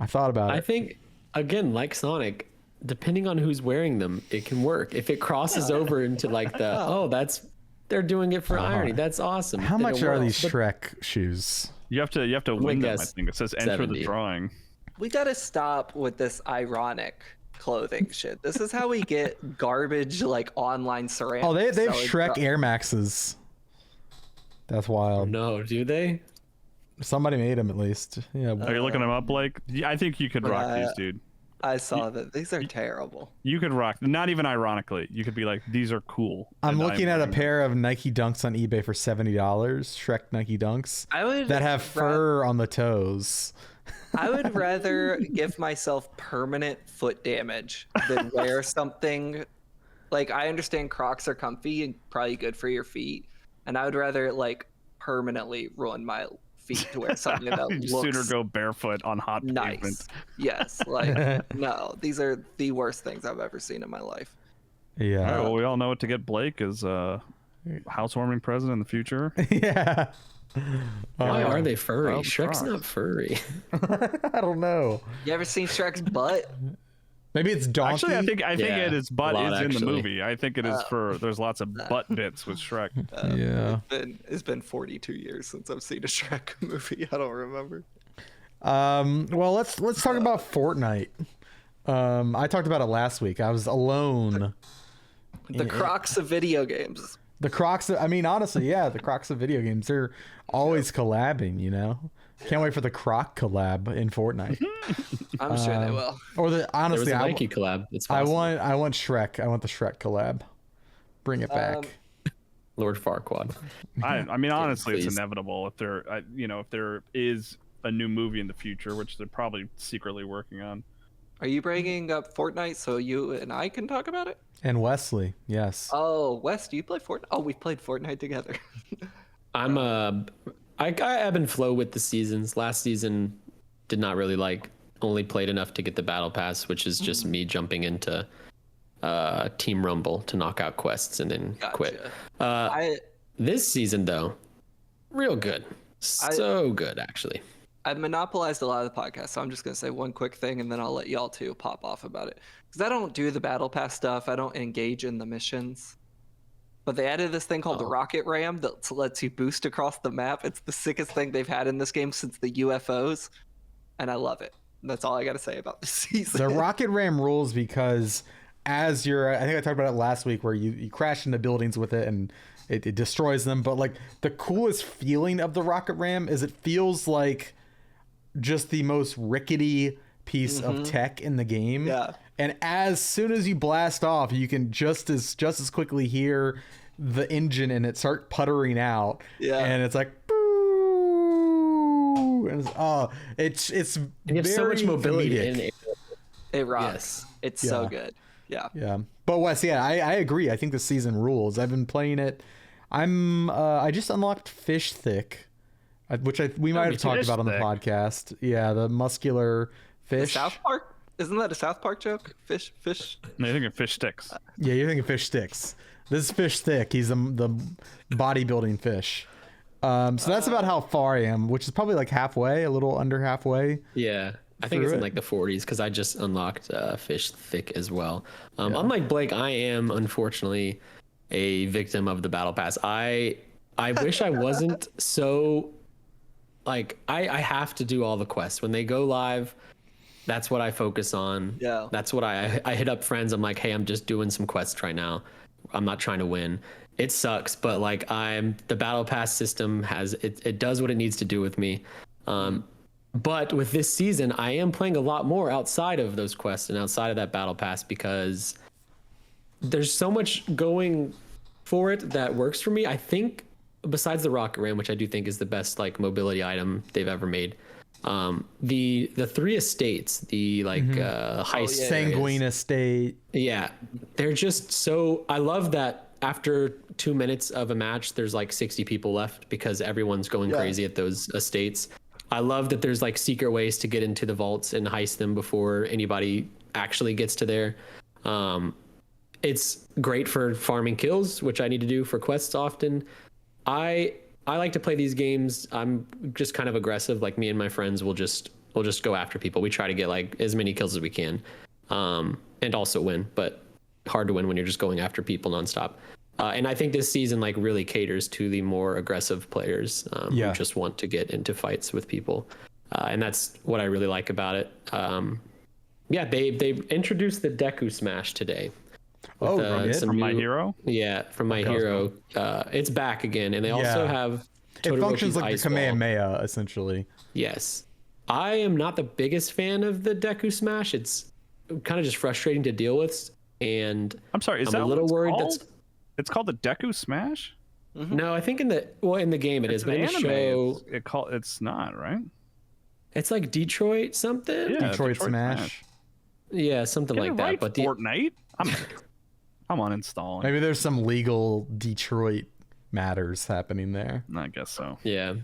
I thought about it. I think, again, like Sonic, depending on who's wearing them, it can work. If it crosses over into like they're doing it for irony. That's awesome. How much are these Shrek shoes? You have to win them, I think. It says enter 70. the drawing. We gotta stop with this ironic clothing shit. This is how we get garbage like online ceramics. Oh, they have Shrek Air Maxes. That's wild. No, do they? Somebody made them at least. Yeah. Are you looking them up, Blake? I think you could rock these, dude. I saw that. These are terrible. You could rock, not even ironically. You could be like, these are cool. I'm looking at a pair of Nike Dunks on eBay for $70. Shrek Nike Dunks that have fur on the toes. I would rather give myself permanent foot damage than wear something like, I understand Crocs are comfy and probably good for your feet, and I would rather like permanently ruin my feet to wear something that looks sooner go barefoot on hot nice. pavement. Yes, like these are the worst things I've ever seen in my life. Yeah. All right, well, we all know what to get Blake as housewarming present in the future. Yeah. Why are they furry? Well, Shrek's not furry. I don't know. You ever seen Shrek's butt? Maybe it's donkey. Actually, I think Yeah, his butt is in the actually. movie. I think it is there's lots of butt bits with Shrek. Yeah. It's been 42 years since I've seen a Shrek movie. I don't remember. Well, let's talk about Fortnite. I talked about it last week. I was alone. The Crocs of video games. The Crocs. I mean, honestly, yeah, the Crocs of video games. They're always collabing. Can't wait for the Croc collab in Fortnite. I'm sure they will. Or There was honestly, a Nike collab. It's I possible. want Shrek. I want the Shrek collab. Bring it back. Lord Farquaad. I mean, honestly, it's Please. inevitable if there is a new movie in the future, which they're probably secretly working on. Are you bringing up Fortnite so you and I can talk about it? And Wesley, yes. Oh, Wes, do you play Fortnite? Oh, we've played Fortnite together. I ebb and flow with the seasons. Last season did not really only played enough to get the battle pass, which is just me jumping into Team Rumble to knock out quests and then quit. I This season, though, real good. So good, actually. I've monopolized a lot of the podcast, so I'm just going to say one quick thing, and then I'll let y'all two pop off about it. Because I don't do the Battle Pass stuff. I don't engage in the missions. But they added this thing called the Rocket Ram that lets you boost across the map. It's the sickest thing they've had in this game since the UFOs, and I love it. That's all I got to say about this season. The Rocket Ram rules because as you're, I think I talked about it last week, where you crash into buildings with it and it destroys them. But like the coolest feeling of the Rocket Ram is it feels like just the most rickety piece of tech in the game. Yeah. And as soon as you blast off, you can just as quickly hear the engine and it start puttering out. Yeah. And it's like, boo! And it's and you have so much mobility in it. It rocks. Yes. It's so good. Yeah. Yeah. But Wes, yeah, I agree. I think the season rules. I've been playing it. I just unlocked Fish Thick, which we might have talked about on the podcast. Yeah, the muscular fish. The South Park? Isn't that a South Park joke? Fish. No, you're thinking Fish Sticks. Yeah, you're thinking Fish Sticks. This is Fish Thick. He's the bodybuilding fish. So that's about how far I am, which is probably like halfway, a little under halfway. Yeah. I think it's in like the 40s because I just unlocked Fish Thick as well. Unlike Blake, I am unfortunately a victim of the Battle Pass. I wish I wasn't so like I have to do all the quests when they go live. That's what I focus on. Yeah. That's what I hit up friends. I'm like, hey, I'm just doing some quests right now. I'm not trying to win. It sucks, but like the Battle Pass system it does what it needs to do with me. But with this season, I am playing a lot more outside of those quests and outside of that Battle Pass because there's so much going for it that works for me. I think besides the Rocket Ram, which I do think is the best like mobility item they've ever made, the 3 estates, the like heist Sanguine Estate. Yeah, they're just so. I love that after 2 minutes of a match, there's like 60 people left because everyone's going crazy at those estates. I love that there's like secret ways to get into the vaults and heist them before anybody actually gets to there. It's great for farming kills, which I need to do for quests often. I like to play these games. I'm just kind of aggressive. Like me and my friends will just go after people. We try to get like as many kills as we can, and also win. But hard to win when you're just going after people nonstop. And I think this season like really caters to the more aggressive players who just want to get into fights with people, and that's what I really like about it. They introduced the Deku Smash today. With, from My Hero? Yeah, from My Hero. It's back again, and they also have It functions like Ice the Wall. Kamehameha, essentially. Yes. I am not the biggest fan of the Deku Smash. It's kind of just frustrating to deal with, and I'm sorry, is I'm that a little what worried called? It's called the Deku Smash? No, I think in the game it is, but in the show it's not, right? it's like Detroit something. Yeah, Detroit Smash. Yeah, something Get like it that. right, But Fortnite. I'm uninstalling. Maybe there's some legal Detroit matters happening there. I guess so. yeah.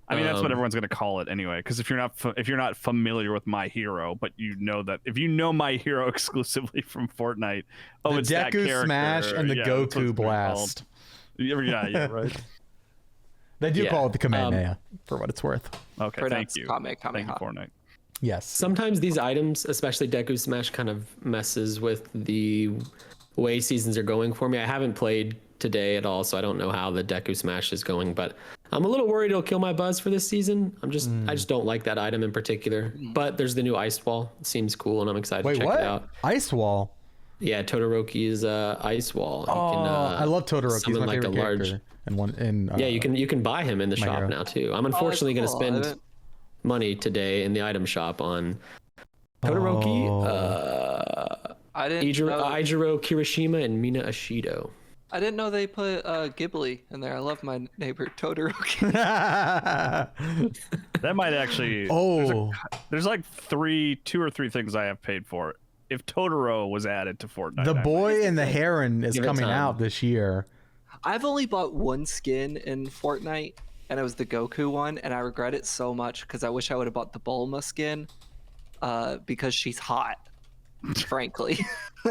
I mean, that's what everyone's going to call it anyway. Because if you're not familiar with My Hero, but you know that if you know My Hero exclusively from Fortnite, The it's that Deku character. Smash and the Yeah, that's what Goku it's gonna be Blast. called. Yeah, right. They do Yeah. call it the Kamehameha, for what it's worth. Okay, thank you. Thank you, Fortnite. Yes. Sometimes these items, especially Deku Smash, kind of messes with the way seasons are going for me. I haven't played today at all, so I don't know how the Deku Smash is going, but I'm a little worried it'll kill my buzz for this season. I just don't like that item in particular. But there's the new Ice Wall. It seems cool, and I'm excited to check it out. Ice Wall? Yeah, Todoroki's Ice Wall. I love Todoroki. He's my like favorite character. Yeah, you can buy him in the shop Hero. now too. I'm unfortunately going to cool. spend money today in the item shop on Todoroki, I didn't know, Aijiro Kirishima, and Mina Ashido. I didn't know they put Ghibli in there. I love my neighbor Todoroki. That might actually. There's like 2 or 3 things I have paid for. If Totoro was added to Fortnite, The Boy and the Heron is Give it coming time. out this year. I've only bought one skin in Fortnite, and it was the Goku one, and I regret it so much because I wish I would have bought the Bulma skin because she's hot. frankly.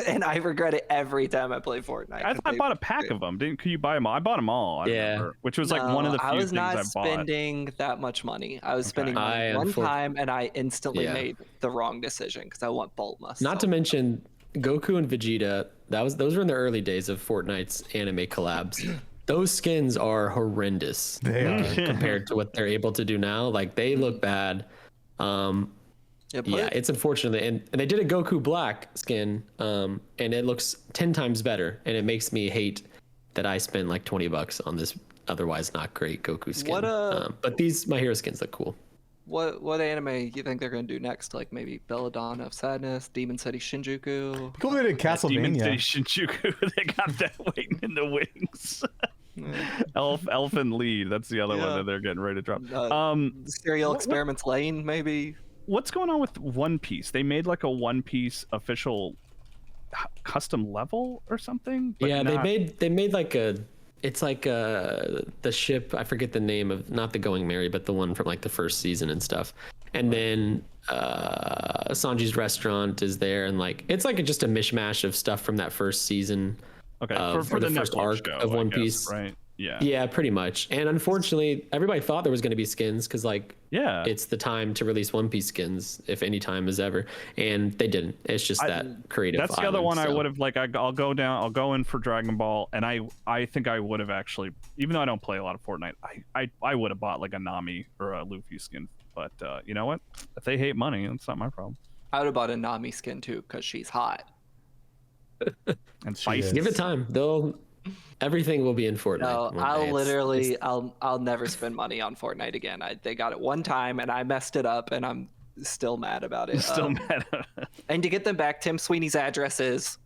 And I regret it every time I play Fortnite. I bought a pack of them. Could you buy them all? I bought them all. I remember, which was like one of the few things I bought. I was not spending that much money. I was spending money one time, and I instantly made the wrong decision because I want Bolt Must. Not to mention Goku and Vegeta. Those were in the early days of Fortnite's anime collabs. Those skins are horrendous compared to what they're able to do now. Like they look bad. It's unfortunate, and they did a Goku Black skin, and it looks 10 times better, and it makes me hate that I spent like $20 on this otherwise not great Goku skin. But these My Hero skins look cool. What anime do you think they're gonna do next? Like maybe Belladonna of Sadness, Demon City Shinjuku. Cool, they did Castlevania. Demon City Shinjuku. They got that waiting in the wings. Elfin Lead. That's the other one that they're getting ready to drop. Serial Experiments Lane, maybe. What's going on with One Piece? They made like a One Piece official custom level or something. Yeah, they made like it's like the ship. I forget the name of, not the Going Merry, but the one from like the first season and stuff. And then Sanji's restaurant is there, and like it's like just a mishmash of stuff from that first season. Okay, for the first arc of One Piece, right? Yeah, pretty much. And unfortunately, everybody thought there was going to be skins because, like, it's the time to release One Piece skins, if any time is ever, and they didn't. It's just that creative. That's the other one I would have like. I'll go in for Dragon Ball, and I think I would have actually, even though I don't play a lot of Fortnite, I would have bought like a Nami or a Luffy skin. But you know what? If they hate money, it's not my problem. I would have bought a Nami skin too because she's hot and spicy. Give it time. Everything will be in Fortnite. No, I'll never spend money on Fortnite again. They got it one time and I messed it up, and I'm still mad about it. Still mad. And to get them back, Tim Sweeney's address is.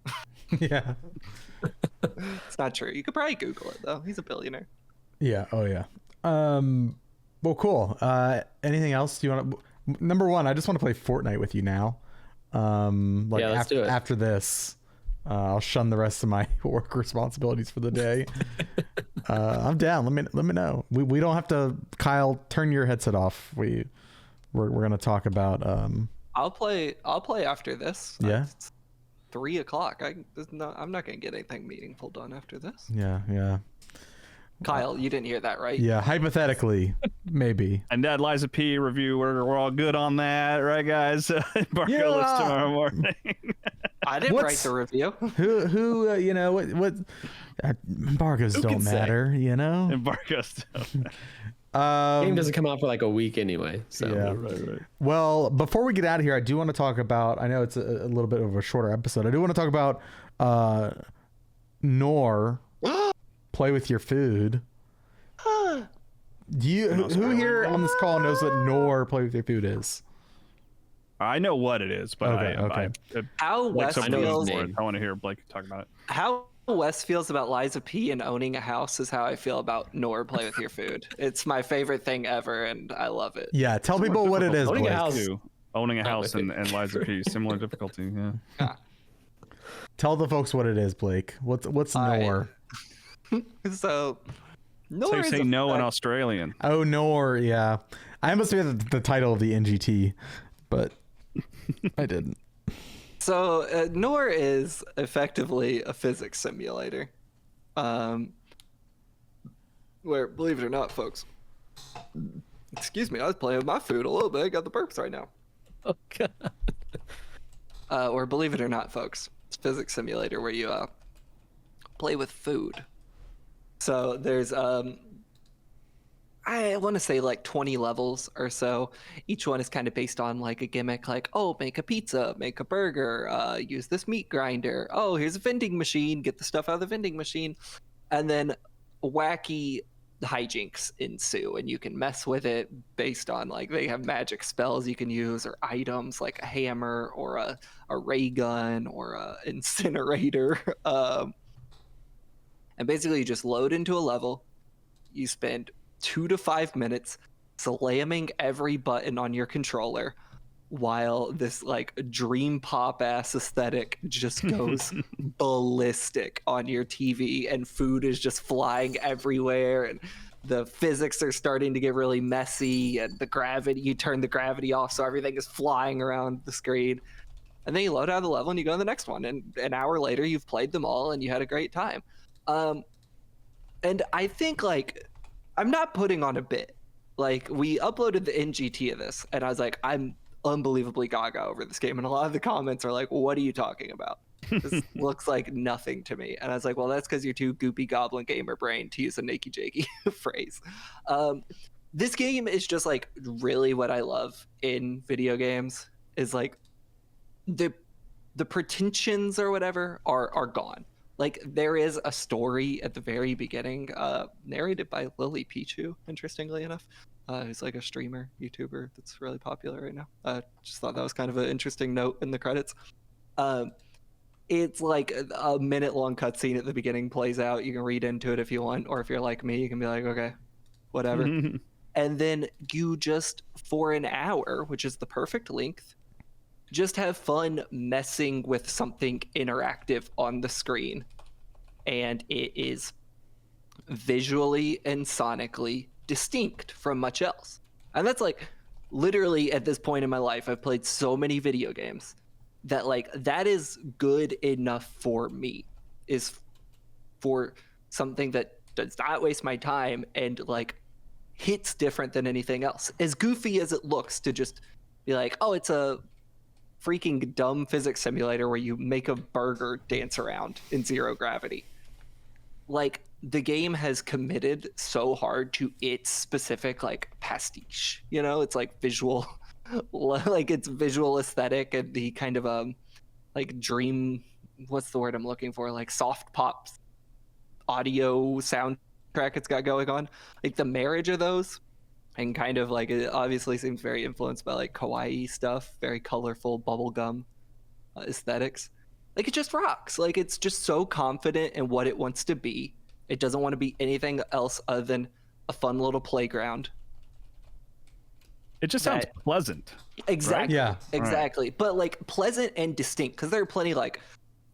Yeah. It's not true. You could probably Google it though. He's a billionaire. Yeah. Oh yeah. Well, cool. Anything else? Do you want to? Number one, I just want to play Fortnite with you now. Let's do it. After this. I'll shun the rest of my work responsibilities for the day. I'm down. Let me know. We don't have to. Kyle, turn your headset off. We're gonna talk about. I'll play after this. Yeah. It's 3 o'clock. I'm not gonna get anything meaningful done after this. Yeah. Kyle, you didn't hear that, right? Yeah, hypothetically, maybe. And that Liza P review, we're all good on that, right, guys? Embargo list tomorrow morning. I didn't write the review. Who you know what embargoes don't matter, you know? Embargoes don't matter. Game doesn't come out for like a week anyway. So yeah. Right. Well, before we get out of here, I do want to talk about, I know it's a little bit of a shorter episode. I do want to talk about Nour. Play with your food. Who here on this call knows what Nour Play with your food is? I know what it is, but okay. How Wes feels. I want to hear Blake talk about it. How Wes feels about Liza P and owning a house is how I feel about Nour Play with your food. It's my favorite thing ever, and I love it. Yeah, tell people what it is. Owning a house and Liza P, similar difficulty. Yeah. Tell the folks what it is, Blake. What's Nour? So you say no in Australian. Oh, Nour, yeah. I almost made the title of the NGT, but I didn't. So Nour is effectively a physics simulator, where, believe it or not, folks, excuse me, I was playing with my food a little bit. I got the burps right now. Oh God. Or believe it or not, folks, it's a physics simulator where you play with food. So there's I want to say like 20 levels or so. Each one is kind of based on like a gimmick, like, oh, make a pizza, make a burger, use this meat grinder. Oh, here's a vending machine, get the stuff out of the vending machine. And then wacky hijinks ensue, and you can mess with it based on, like, they have magic spells you can use, or items like a hammer or a ray gun or a incinerator. And basically you just load into a level. You spend 2 to 5 minutes slamming every button on your controller while this like dream pop ass aesthetic just goes ballistic on your TV, and food is just flying everywhere, and the physics are starting to get really messy, and you turn the gravity off so everything is flying around the screen. and then you load out of the level and you go to the next one, and an hour later you've played them all and you had a great time. And I think, like, I'm not putting on a bit. Like, we uploaded the NGT of this, and I was like, I'm unbelievably gaga over this game, and a lot of the comments are like, what are you talking about? This looks like nothing to me. And I was like, well, that's because you're too goopy goblin gamer brain, to use a Nakey Jakey phrase. This game is just like really what I love in video games is like the pretensions or whatever are gone. Like, there is a story at the very beginning, narrated by Lily Pichu, interestingly enough, who's like a streamer, YouTuber that's really popular right now. Just thought that was kind of an interesting note in the credits. It's like a minute-long cutscene at the beginning plays out. You can read into it if you want, or if you're like me, you can be like, okay, whatever. And then you just, for an hour, which is the perfect length, just have fun messing with something interactive on the screen. And it is visually and sonically distinct from much else. And that's like, literally at this point in my life, I've played so many video games that like, that is good enough for me, is for something that does not waste my time and like hits different than anything else. As goofy as it looks to just be like, oh, it's a freaking dumb physics simulator where you make a burger dance around in zero gravity. Like, the game has committed so hard to its specific like pastiche, you know, it's like visual, like it's visual aesthetic and the kind of like dream, what's the word I'm looking for, like soft pop audio soundtrack it's got going on, like the marriage of those. And kind of like, it obviously seems very influenced by like kawaii stuff, very colorful bubblegum aesthetics. Like, it just rocks. Like, it's just so confident in what it wants to be. It doesn't want to be anything else other than a fun little playground. It just sounds pleasant. Exactly. Right? Yeah. Exactly. Right. But like pleasant and distinct, because there are plenty like,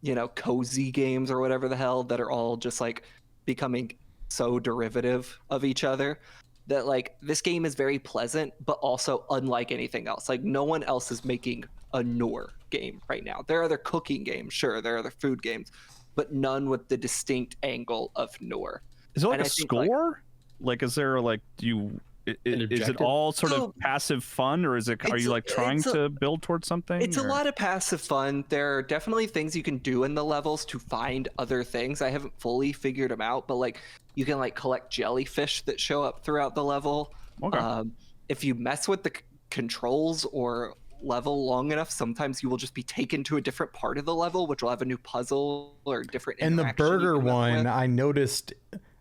you know, cozy games or whatever the hell that are all just like becoming so derivative of each other. That like, this game is very pleasant, but also unlike anything else. Like, no one else is making a Nour game right now. There are other cooking games, sure, there are other food games, but none with the distinct angle of Nour. Is it like a score? Like, is there like, is it all sort of passive fun, or is it, are you like trying to build towards something? It's a lot of passive fun. There are definitely things you can do in the levels to find other things. I haven't fully figured them out, but like, you can like collect jellyfish that show up throughout the level. Okay. If you mess with the controls or level long enough, sometimes you will just be taken to a different part of the level, which will have a new puzzle or different interaction. And the burger one, I noticed,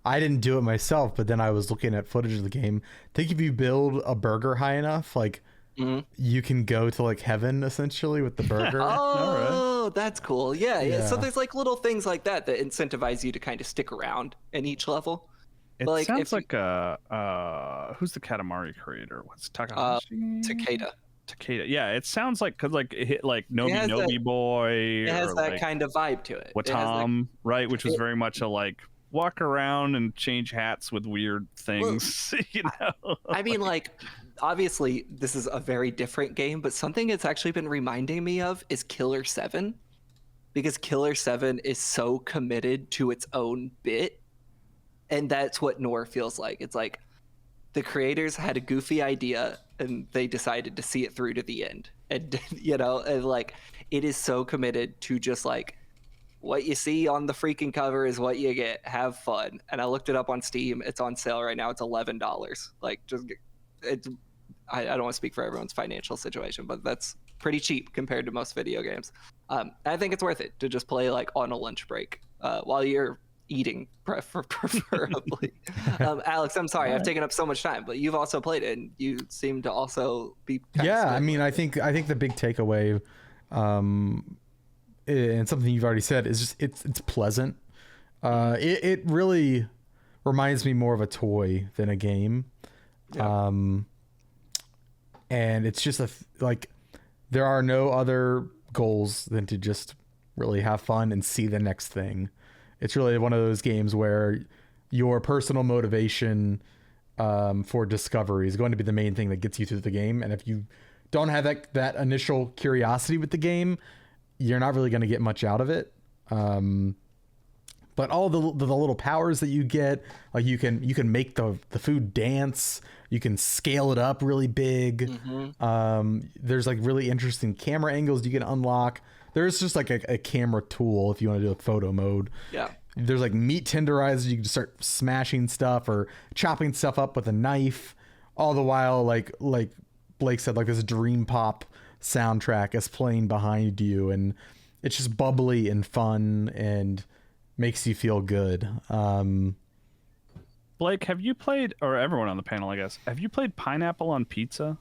I didn't do it myself, but then I was looking at footage of the game. I think if you build a burger high enough, like you can go to like heaven essentially with the burger. Oh, that's cool. Yeah. So there's like little things like that that incentivize you to kind of stick around in each level. It like, sounds like who's the Katamari creator? What's Takahashi? Takeda. Yeah, it sounds like, cause like it hit like Nobi Boy. It has that like kind of vibe to it. Watam, right? Which was very much a like walk around and change hats with weird things. Well, you know. I mean, like, obviously this is a very different game, but something it's actually been reminding me of is Killer 7, because Killer 7 is so committed to its own bit, and that's what Nour feels like. It's like the creators had a goofy idea and they decided to see it through to the end, and you know, and like, it is so committed to just like, what you see on the freaking cover is what you get. Have fun. And I looked it up on Steam. It's on sale right now. It's $11. Like, just it's. I don't want to speak for everyone's financial situation, but that's pretty cheap compared to most video games. I think it's worth it to just play like on a lunch break while you're eating, preferably. Alex, I'm sorry, I've taken up so much time, but you've also played it, and you seem to also be. I mean, I think the big takeaway. And something you've already said is just it's pleasant. It really reminds me more of a toy than a game. Yeah. And it's just like, there are no other goals than to just really have fun and see the next thing. It's really one of those games where your personal motivation for discovery is going to be the main thing that gets you through the game. And if you don't have that initial curiosity with the game, you're not really going to get much out of it. But all the little powers that you get, like you can make the food dance, you can scale it up really big. There's like really interesting camera angles you can unlock. There's just like a camera tool if you want to do a photo mode. Yeah. There's like meat tenderizers. You can start smashing stuff or chopping stuff up with a knife. All the while, like Blake said, like this dream pop soundtrack is playing behind you, and it's just bubbly and fun and makes you feel good. Blake, have you played, or everyone on the panel, I guess, have you played Pineapple on Pizza?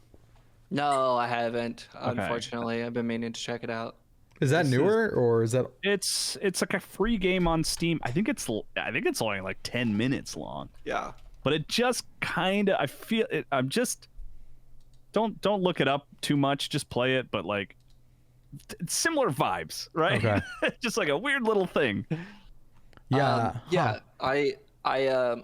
No, I haven't. Okay. Unfortunately, I've been meaning to check it out. Is that newer or is that? It's like a free game on Steam. I think it's only like 10 minutes long. Yeah. But it just kind of, I feel it. I'm just don't look it up too much. Just play it. But like similar vibes, right? Okay. Just like a weird little thing. Yeah. Yeah. I to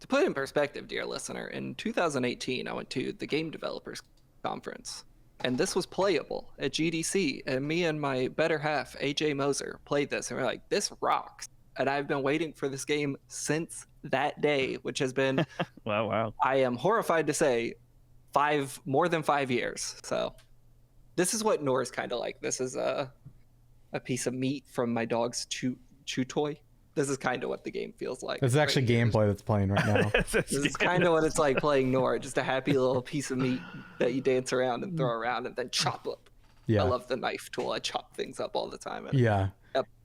put it in perspective, dear listener, in 2018, I went to the Game Developers Conference. And this was playable at GDC, and me and my better half, AJ Moser, played this, and we're like, this rocks. And I've been waiting for this game since that day, which has been, wow. I am horrified to say, more than 5 years. So this is what Nour is kind of like. This is a piece of meat from my dog's chew toy. This is kind of what the game feels like. It's actually gameplay that's playing right now. This is kind of what it's like playing Nour, just a happy little piece of meat that you dance around and throw around and then chop up. Yeah. I love the knife tool. I chop things up all the time. And, yeah.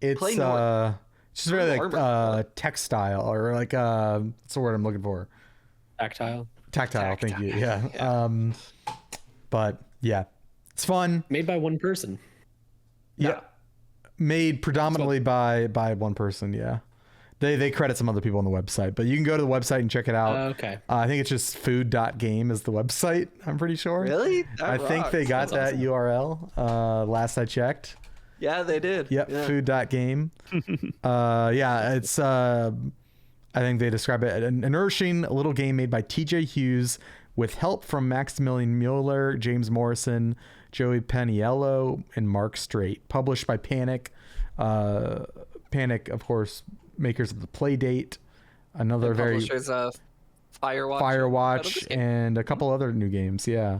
It's just really like textile, or like what's the word I'm looking for? Tactile. Thank you. Yeah. But yeah, it's fun. Made by one person. Yeah. Made predominantly by one person. Yeah. They credit some other people on the website, but you can go to the website and check it out. Okay. I think it's just food.game is the website. I'm pretty sure. Really? I think they got that awesome. URL last I checked. Yeah, they did. Yep. Yeah. Food.game. Yeah, it's I think they describe it an nourishing little game made by TJ Hughes with help from Maximilian Mueller, James Morrison, Joey Paniello, and Mark Strait. Published by Panic. Panic, of course, makers of the Playdate. Another very publishers of Firewatch and a couple other new games. Yeah.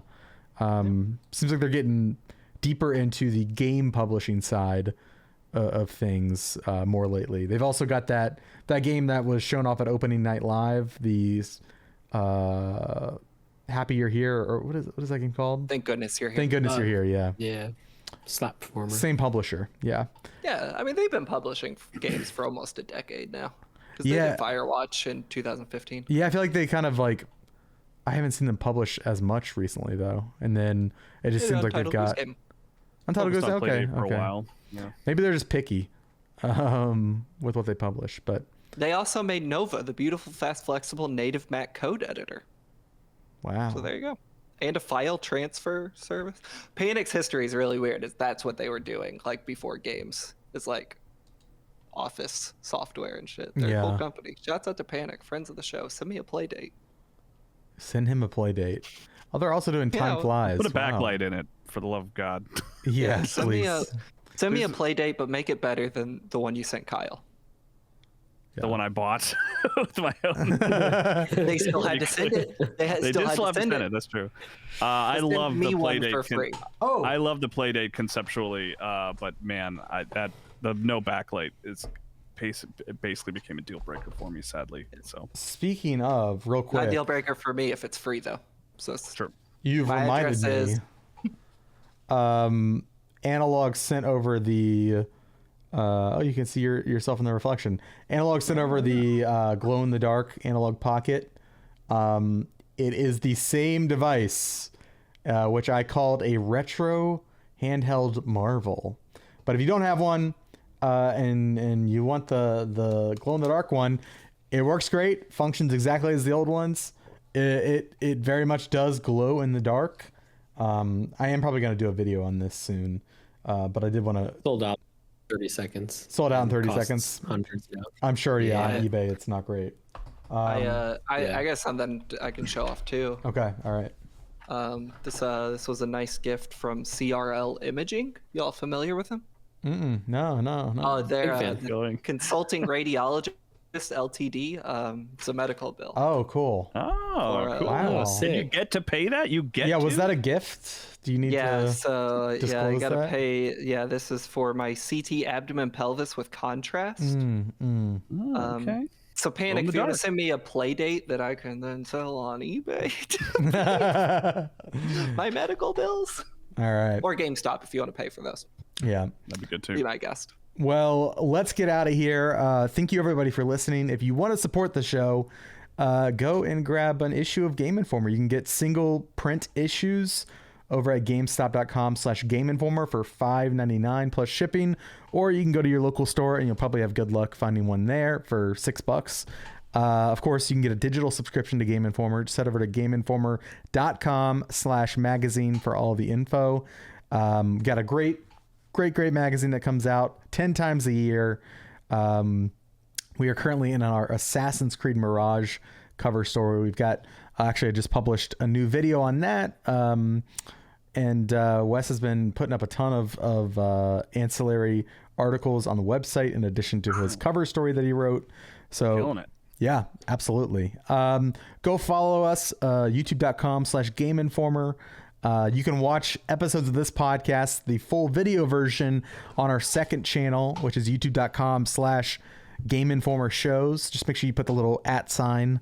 Seems like they're getting deeper into the game publishing side of things more lately. They've also got that game that was shown off at Opening Night Live, the Happy You're Here, or what is that game called? Thank Goodness You're Here. Thank Goodness You're Here, yeah. Yeah. Slap performer. Same publisher, yeah. Yeah, I mean, they've been publishing games for almost a decade now. Because they did Firewatch in 2015. Yeah, I feel like they kind of like, I haven't seen them publish as much recently though. And then it just seems like they've got Untitled Goose, okay. For a while. Yeah. Maybe they're just picky with what they publish, but they also made Nova, the beautiful, fast, flexible native Mac code editor. Wow. So there you go. And a file transfer service. Panic's history is really weird. That's what they were doing like before games. It's like office software and shit. They're a cool company. Shouts out to Panic, friends of the show. Send me a play date. Send him a play date. Oh, they're also doing Time Flies. Put a backlight in it, for the love of God. Yes, please. Send me a play date, but make it better than the one you sent Kyle. The one I bought with my own. They still had to send it. They still had to send it. That's true. I love the play date. I love the play date conceptually, but man, the no backlight it basically became a deal breaker for me, sadly. So speaking of, real quick, not a deal breaker for me if it's free though. So it's true. You've reminded me. Analog sent over the. You can see yourself in the reflection. Analog sent over the glow in the dark Analog Pocket. It is the same device, which I called a retro handheld marvel. But if you don't have one, and you want the glow in the dark one, it works great. Functions exactly as the old ones. It very much does glow in the dark. I am probably going to do a video on this soon, but I did want to. Sold out 30 seconds. Sold out in 30 seconds. Hundreds, yeah. I'm sure. Yeah, on eBay, it's not great. I got something I can show off too. Okay, all right. This was a nice gift from CRL Imaging. Y'all familiar with them? No. Oh, they're Consulting Radiologist Ltd. It's a medical bill. Oh, cool. Oh, cool. Wow. Did you get to pay that? Was that a gift? Do you need to so I gotta pay. Yeah, this is for my CT abdomen pelvis with contrast. Okay. So Panic, if you want to send me a play date that I can then sell on eBay, my medical bills. All right. Or GameStop if you want to pay for those. Yeah, that'd be good too. Be my guest. Well, let's get out of here. Thank you everybody for listening. If you want to support the show, go and grab an issue of Game Informer. You can get single print issues over at GameStop.com/GameInformer for $5.99 plus shipping, or you can go to your local store and you'll probably have good luck finding one there for $6. Of course, you can get a digital subscription to Game Informer. Just head over to GameInformer.com/magazine for all the info. Got a great magazine that comes out 10 times a year. We are currently in our Assassin's Creed Mirage cover story. We've got actually I just published a new video on that. And Wes has been putting up a ton of ancillary articles on the website in addition to his cover story that he wrote. So killing it. Yeah, absolutely. Go follow us, youtube.com/GameInformer. You can watch episodes of this podcast, the full video version, on our second channel, which is youtube.com/GameInformer shows. Just make sure you put the little @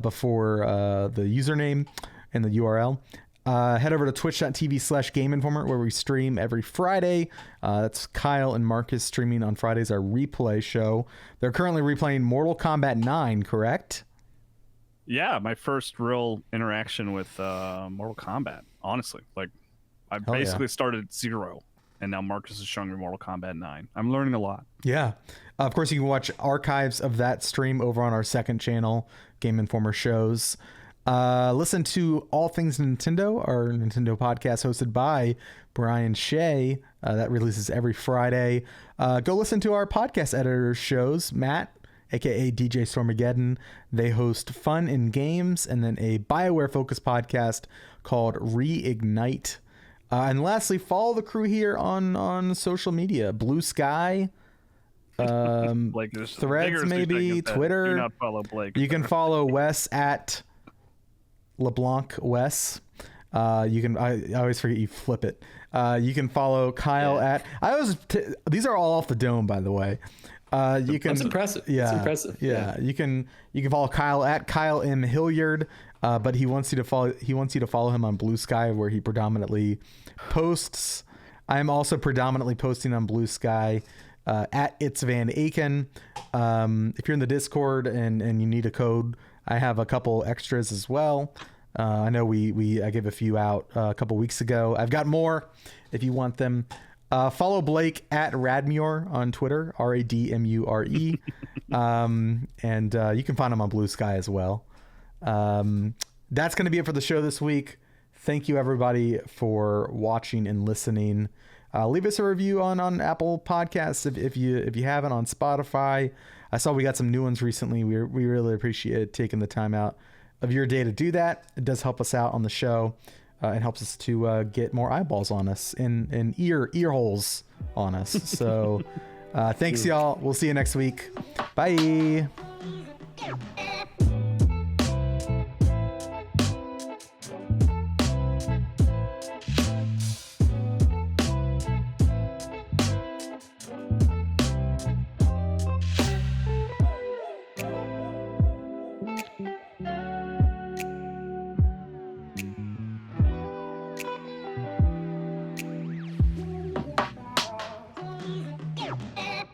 before the username and the URL. Head over to twitch.tv/GameInformer, where we stream every Friday. That's Kyle and Marcus streaming on Fridays, our replay show. They're currently replaying Mortal Kombat 9, correct? Yeah, my first real interaction with Mortal Kombat, honestly. Like, I basically started at 0, and now Marcus is showing me Mortal Kombat 9. I'm learning a lot. Yeah. Of course, you can watch archives of that stream over on our second channel, Game Informer shows. Listen to All Things Nintendo, our Nintendo podcast hosted by Brian Shea. That releases every Friday. Go listen to our podcast editor shows, Matt, aka DJ Stormageddon. They host Fun in Games and then a BioWare focused podcast called Reignite. And lastly, follow the crew here on social media. Blue Sky, Threads, maybe Twitter. Do not follow Blake. You can follow Wes at LeBlanc Wes. You can I always forget you flip it. You can follow Kyle at these are all off the dome, by the way. You can. That's impressive. Yeah, it's impressive. Yeah. You can follow Kyle at Kyle M Hilliard, but he wants you to follow him on Blue Sky, where he predominantly posts. I am also predominantly posting on Blue Sky at It's Van Aken. If you're in the Discord and you need a code, I have a couple extras as well. I know I gave a few out a couple weeks ago. I've got more if you want them. Follow Blake at Radmure on Twitter, RADMURE. And you can find him on Blue Sky as well. That's going to be it for the show this week. Thank you everybody for watching and listening. Leave us a review on Apple Podcasts if you haven't, on Spotify. I saw we got some new ones recently. We really appreciate taking the time out of your day to do that. It does help us out on the show. It helps us to get more eyeballs on us and ear holes on us. So thanks, y'all. We'll see you next week. Bye.